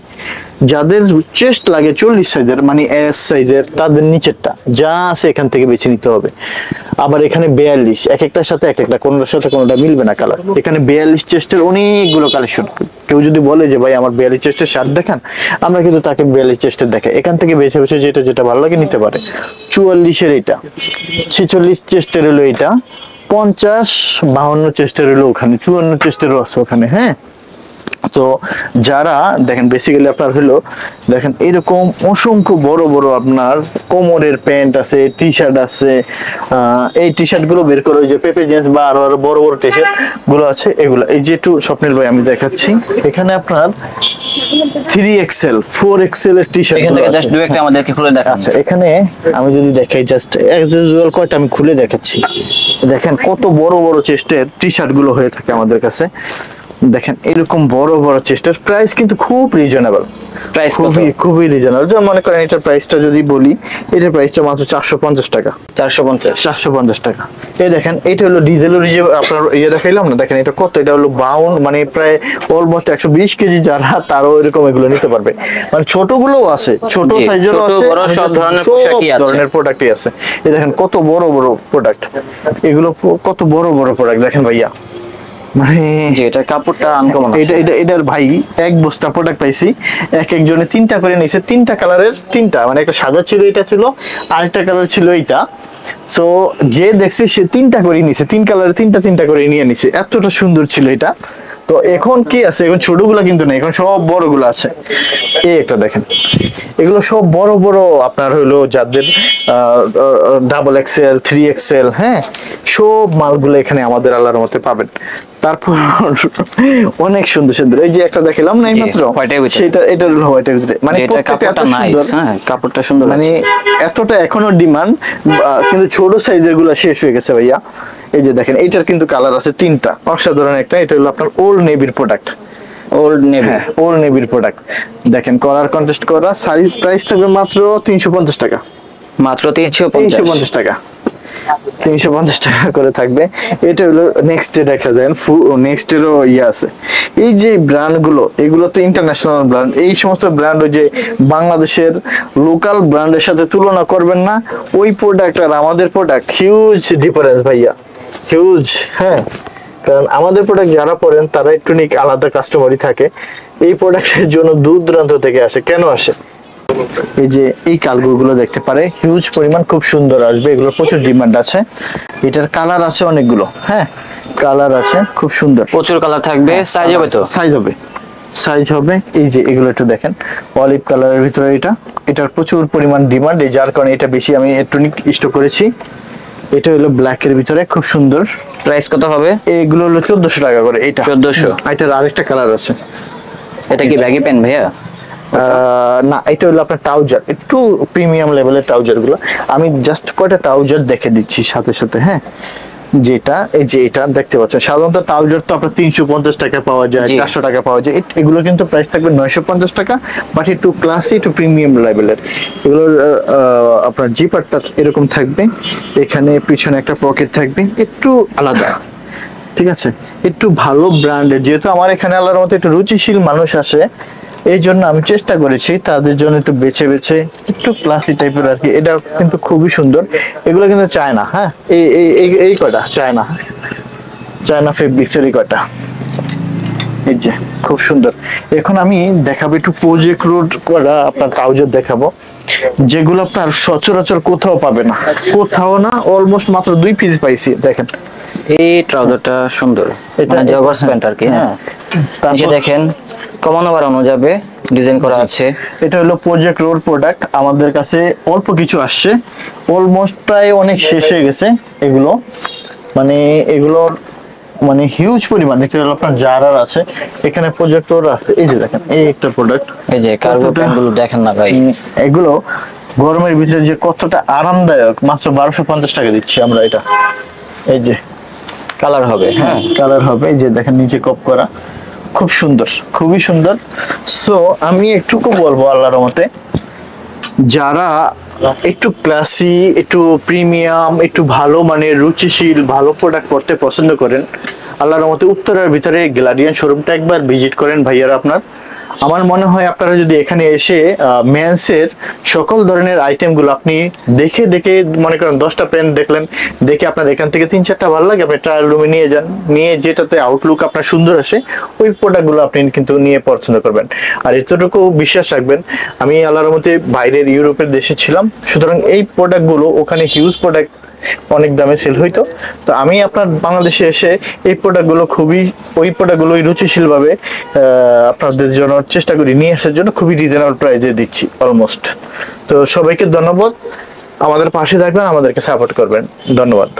যাদের চেস্ট লাগে 40 সাইজের, মানে এস সাইজের, তাদের নিচেরটা যা আছে এখান থেকে বেছে নিতে হবে। আবার এখানে 42, এক একটার সাথে এক একটা, কোনোটার সাথে কোনোটা মিলবে না কালার। এখানে 42 চেস্টের অনেকগুলো কালেকশন। কেউ যদি বলে যে ভাই আমার 42 চেস্টের শার্ট দেখান, আমরা কিন্তু তাকে 42 চেস্টের দেখাই। এখান থেকে বেছে বেছে যেটা ভালো লাগে নিতে পারে। 44 এর এটা, 46 চেস্টের হলো এটা, 50, 52 চেস্টের হলো ওখানে, 54 চেস্টেরও আছে ওখানে, হ্যাঁ। তো যারা দেখেন বেসিক্যালি আপনার হলো দেখেন এরকম অসংখ্য বড় বড় আপনার কোমরের প্যান্ট আছে, টি শার্ট আছে। এই টি শার্ট গুলো বের করে, ওই যে পেপে জিন্স বা আরো বড় বড় টি শার্ট গুলো আছে এগুলো। এই যে একটু স্বপ্নের ভাই আমি দেখাচ্ছি, এখানে আপনার 3XL 4XL এর টি শার্ট, এখান থেকে জাস্ট দুই একটা আমাদেরকে খুলে দেখা। আচ্ছা এখানে আমি যদি দেখাই জাস্ট এক্সাম্পল কয়টা আমি খুলে দেখাচ্ছি। দেখেন কত বড় বড় চেস্টের টি শার্ট গুলো হয়ে থাকে আমাদের কাছে। দেখেন এরকম বড় বড় চেস্টের প্রাইস কিন্তু খুব রিজনেবল, প্রাইস খুবই রিজনেবল। যেমন মনে করেন এটার প্রাইসটা যদি বলি, এটার প্রাইসটা মাত্র 450 টাকা। 450 টাকা। এই দেখেন এটা হলো ডিজেল আপনার দেখাইলাম না, দেখেন এটা কত, এটা হলো বাউন্ড, মানে প্রায় অলমোস্ট 120 কেজি যারা, তারও এরকম এগুলো নিতে পারবে। মানে ছোটগুলোও আছে, ছোট সাইজেরও আছে, সব ধরনের পোশাকই আছে, ধরনের প্রোডাক্টই আছে। এই দেখেন কত বড় বড় প্রোডাক্ট, এগুলো কত বড় বড় প্রোডাক্ট দেখেন ভাইয়া। মানে যে এটা কাপড়টা আনকমন, এটার ভাই এক বস্তা প্রোডাক্ট পাইছি, এক একজনে 3টা করে নিছে, 3টা কালারের 3টা, মানে একটা সাদা ছিল, এটা ছিল, আরেকটা কালার ছিল এইটা। সো যে দেখছে সে 3টা করে নিছে, 3 কালারের 3টা করে নিয়ে নিছে, এতটা সুন্দর ছিল এটা। তো এখন কি আছে, এখন ছোটগুলো কিন্তু নেই, এখন সব বড়গুলো আছে। এই একটা দেখেন, এগুলো সব বড় বড় আপনার হলো যাদের XXL 3XL, হ্যাঁ, সব মালগুলো এখানে আমাদের আল্লাহর মতে পাবেন। তারপর অনেক সুন্দর সুন্দর, এই যে একটা দেখালাম না এইমাত্র, সেটা এটা হলো হোয়াইটের ভিতরে, মানে কাপড়টা নাইস, হ্যাঁ কাপড়টা সুন্দর, মানে এতটা এখনো ডিমান্ড, কিন্তু ছোট সাইজের গুলো শেষ হয়ে গেছে ভাইয়া। এই যে দেখেন এটার কিন্তু কালার আছে 3টা, অসাধারণ একটা। এটা হলো আপনার ওল্ড নেভির প্রোডাক্ট, ওল্ড নেভির প্রোডাক্ট। দেখেন কালার কন্টেস্ট করা, সাইজ প্রাইস থাকবে মাত্র 350 টাকা, মাত্র 350 টাকা, 350 টাকা করে থাকবে। এটা হলো নেক্সট ডে দেখা যায়, নেক্সট এরও আছে। এই যে ব্র্যান্ড গুলো, এগুলো তো ইন্টারন্যাশনাল ব্র্যান্ড। এই সমস্ত ব্র্যান্ড ওই যে বাংলাদেশের লোকাল ব্র্যান্ডের সাথে তুলনা করবেন না। ওই প্রোডাক্ট আর আমাদের প্রোডাক্ট হিউজ ডিফারেন্স ভাইয়া, হিউজ। হ্যাঁ, কারণ আমাদের প্রোডাক্ট যারা পড়েন তারা একটু আলাদা কাস্টমারই থাকে, এই প্রোডাক্টের জন্য দূর দূরান্ত থেকে আসে। কেন আসে? এই যে এই কালগুলো দেখতে পারে, হিউজ পরিমাণ, খুব সুন্দর আসবে, এগুলো প্রচুর ডিমান্ড আছে। এটার কালার আছে অনেকগুলো, হ্যাঁ কালার আছে, খুব সুন্দর, প্রচুর কালার থাকবে। সাইজ হবে তো? সাইজ হবে। এই যে এগুলো একটু দেখেন, অলিভ কালারের ভিতরে, এটার প্রচুর পরিমাণ ডিমান্ড, এই যার কারণে এটা বেশি আমি ইলেকট্রনিক স্টক করেছি। এটা হলো ব্ল্যাক এর ভিতরে, খুব সুন্দর। প্রাইস কত হবে? এগুলো হলো 1400 টাকা করে। এটা 1400। এটার আরেকটা কালার আছে। এটা কি ব্যাগি প্যান্ট ভাইয়া? না, এটা হলো আপনার ট্রাউজার, একটু প্রিমিয়াম লেভেলের ট্রাউজার গুলো। আমি জাস্ট কয়টা ট্রাউজার দেখে দিচ্ছি সাথে সাথে, হ্যাঁ। যেটা এই যে এটা দেখতে পাচ্ছেন, সাধারণত ট্রাউজার তো আপনার 350 টাকা পাওয়া যায়, 400 টাকা পাওয়া যায়। এগুলো কিন্তু প্রাইস থাকবে 950 টাকা, বাট একটু ক্লাসি, একটু প্রিমিয়াম লেভেলের। এগুলোর আপনার জিপারটা এরকম থাকবে, এখানে পিছনে একটা পকেট থাকবে, একটু আলাদা, ঠিক আছে, একটু ভালো ব্র্যান্ডের। যেহেতু আমার এখানে আল্লাহর মতো একটু রুচিশীল মানুষ আসে, এই জন্য আমি চেষ্টা করেছি তাদের জন্য একটু বেছে বেছে একটু ক্লাসি টাইপের আর কি। এটা কিন্তু খুবই সুন্দর, এগুলো কিন্তু চায়না, হ্যাঁ এই কয়টা চায়না ফেব্রিক্সের এই কয়টা, এই যে খুব সুন্দর। এখন আমি দেখাবো একটু প্রজেক্ট রোড করা আপনার ট্রাউজার দেখাবো, যেগুলো আপনার সচরাচর কোথাও পাবে না, কোথাও না, অলমোস্ট মাত্র 2 পিস পাইছি। দেখেন এই ট্রাউজারটা সুন্দর, এটা জগার্স প্যান্ট আর কি, হ্যাঁ। তারপর দেখেন কমানো বাড়ানো যাবে, ডিজাইন করা আছে। এটা হলো প্রজেক্ট রোড প্রোডাক্ট, আমাদের কাছে অল্প কিছু আসছে, অলমোস্ট প্রায় অনেক শেষ হয়ে গেছে এগুলো, মানে এগুলোর মানে হিউজ পরিমাণ। এটা হলো আপনার জারার আছে, এখানে প্রজেক্টর আছে, এই যে দেখেন এই একটা প্রোডাক্ট, এই যে কার্গো প্যান্ট গুলো দেখেন না ভাই, এগুলো গরমের ভিতরে যে কতটা আরামদায়ক, মাত্র 1250 টাকা দিচ্ছি আমরা এটা। এই যে কালার হবে, হ্যাঁ কালার হবে, এই যে দেখেন নিচে কপ করা, খুব সুন্দর, খুবই সুন্দর। সো আমি একটুকু বলবো আল্লাহর মতে, যারা একটু ক্লাসি, একটু প্রিমিয়াম, একটু ভালো মানের রুচিশীল ভালো প্রোডাক্ট পড়তে পছন্দ করেন, আল্লাহর মতে উত্তরার ভিতরে গ্যালারিয়ান শোরুমটা একবার ভিজিট করেন ভাইয়ারা। আপনার আমার মনে হয় আপনারা যদি এখানে এসে মেন্সের সকল ধরনের আইটেমগুলো আপনি দেখে দেখে, মনে করেন 10টা পেন দেখলেন, দেখে আপনার এখান থেকে 3-4টা ভালো লাগে, আপনি ট্রায়াল রুমে নিয়ে যান, নিয়ে যেটাতে আউটলুক আপনার সুন্দর আসে ওই প্রোডাক্টগুলো আপনি কিন্তু নিয়ে পছন্দ করবেন। আর এতটুকু বিশ্বাস রাখবেন, আমি আল্লাহর মতে বাইরের ইউরোপের দেশে ছিলাম, সুতরাং এই প্রোডাক্টগুলো ওখানে হিউজ প্রোডাক্ট অনেক দামে সেল হইতো। তো আমি আপনার বাংলাদেশে এসে এই প্রোডাক্টগুলো ওই প্রোডাক্টগুলো রুচিশীল ভাবে আপনাদের জন্য চেষ্টা করি নিয়ে আসার জন্য, খুবই রিজনেবল প্রাইসে দিচ্ছি অলমোস্ট। তো সবাইকে ধন্যবাদ, আমাদের পাশে থাকবেন, আমাদেরকে সাপোর্ট করবেন, ধন্যবাদ।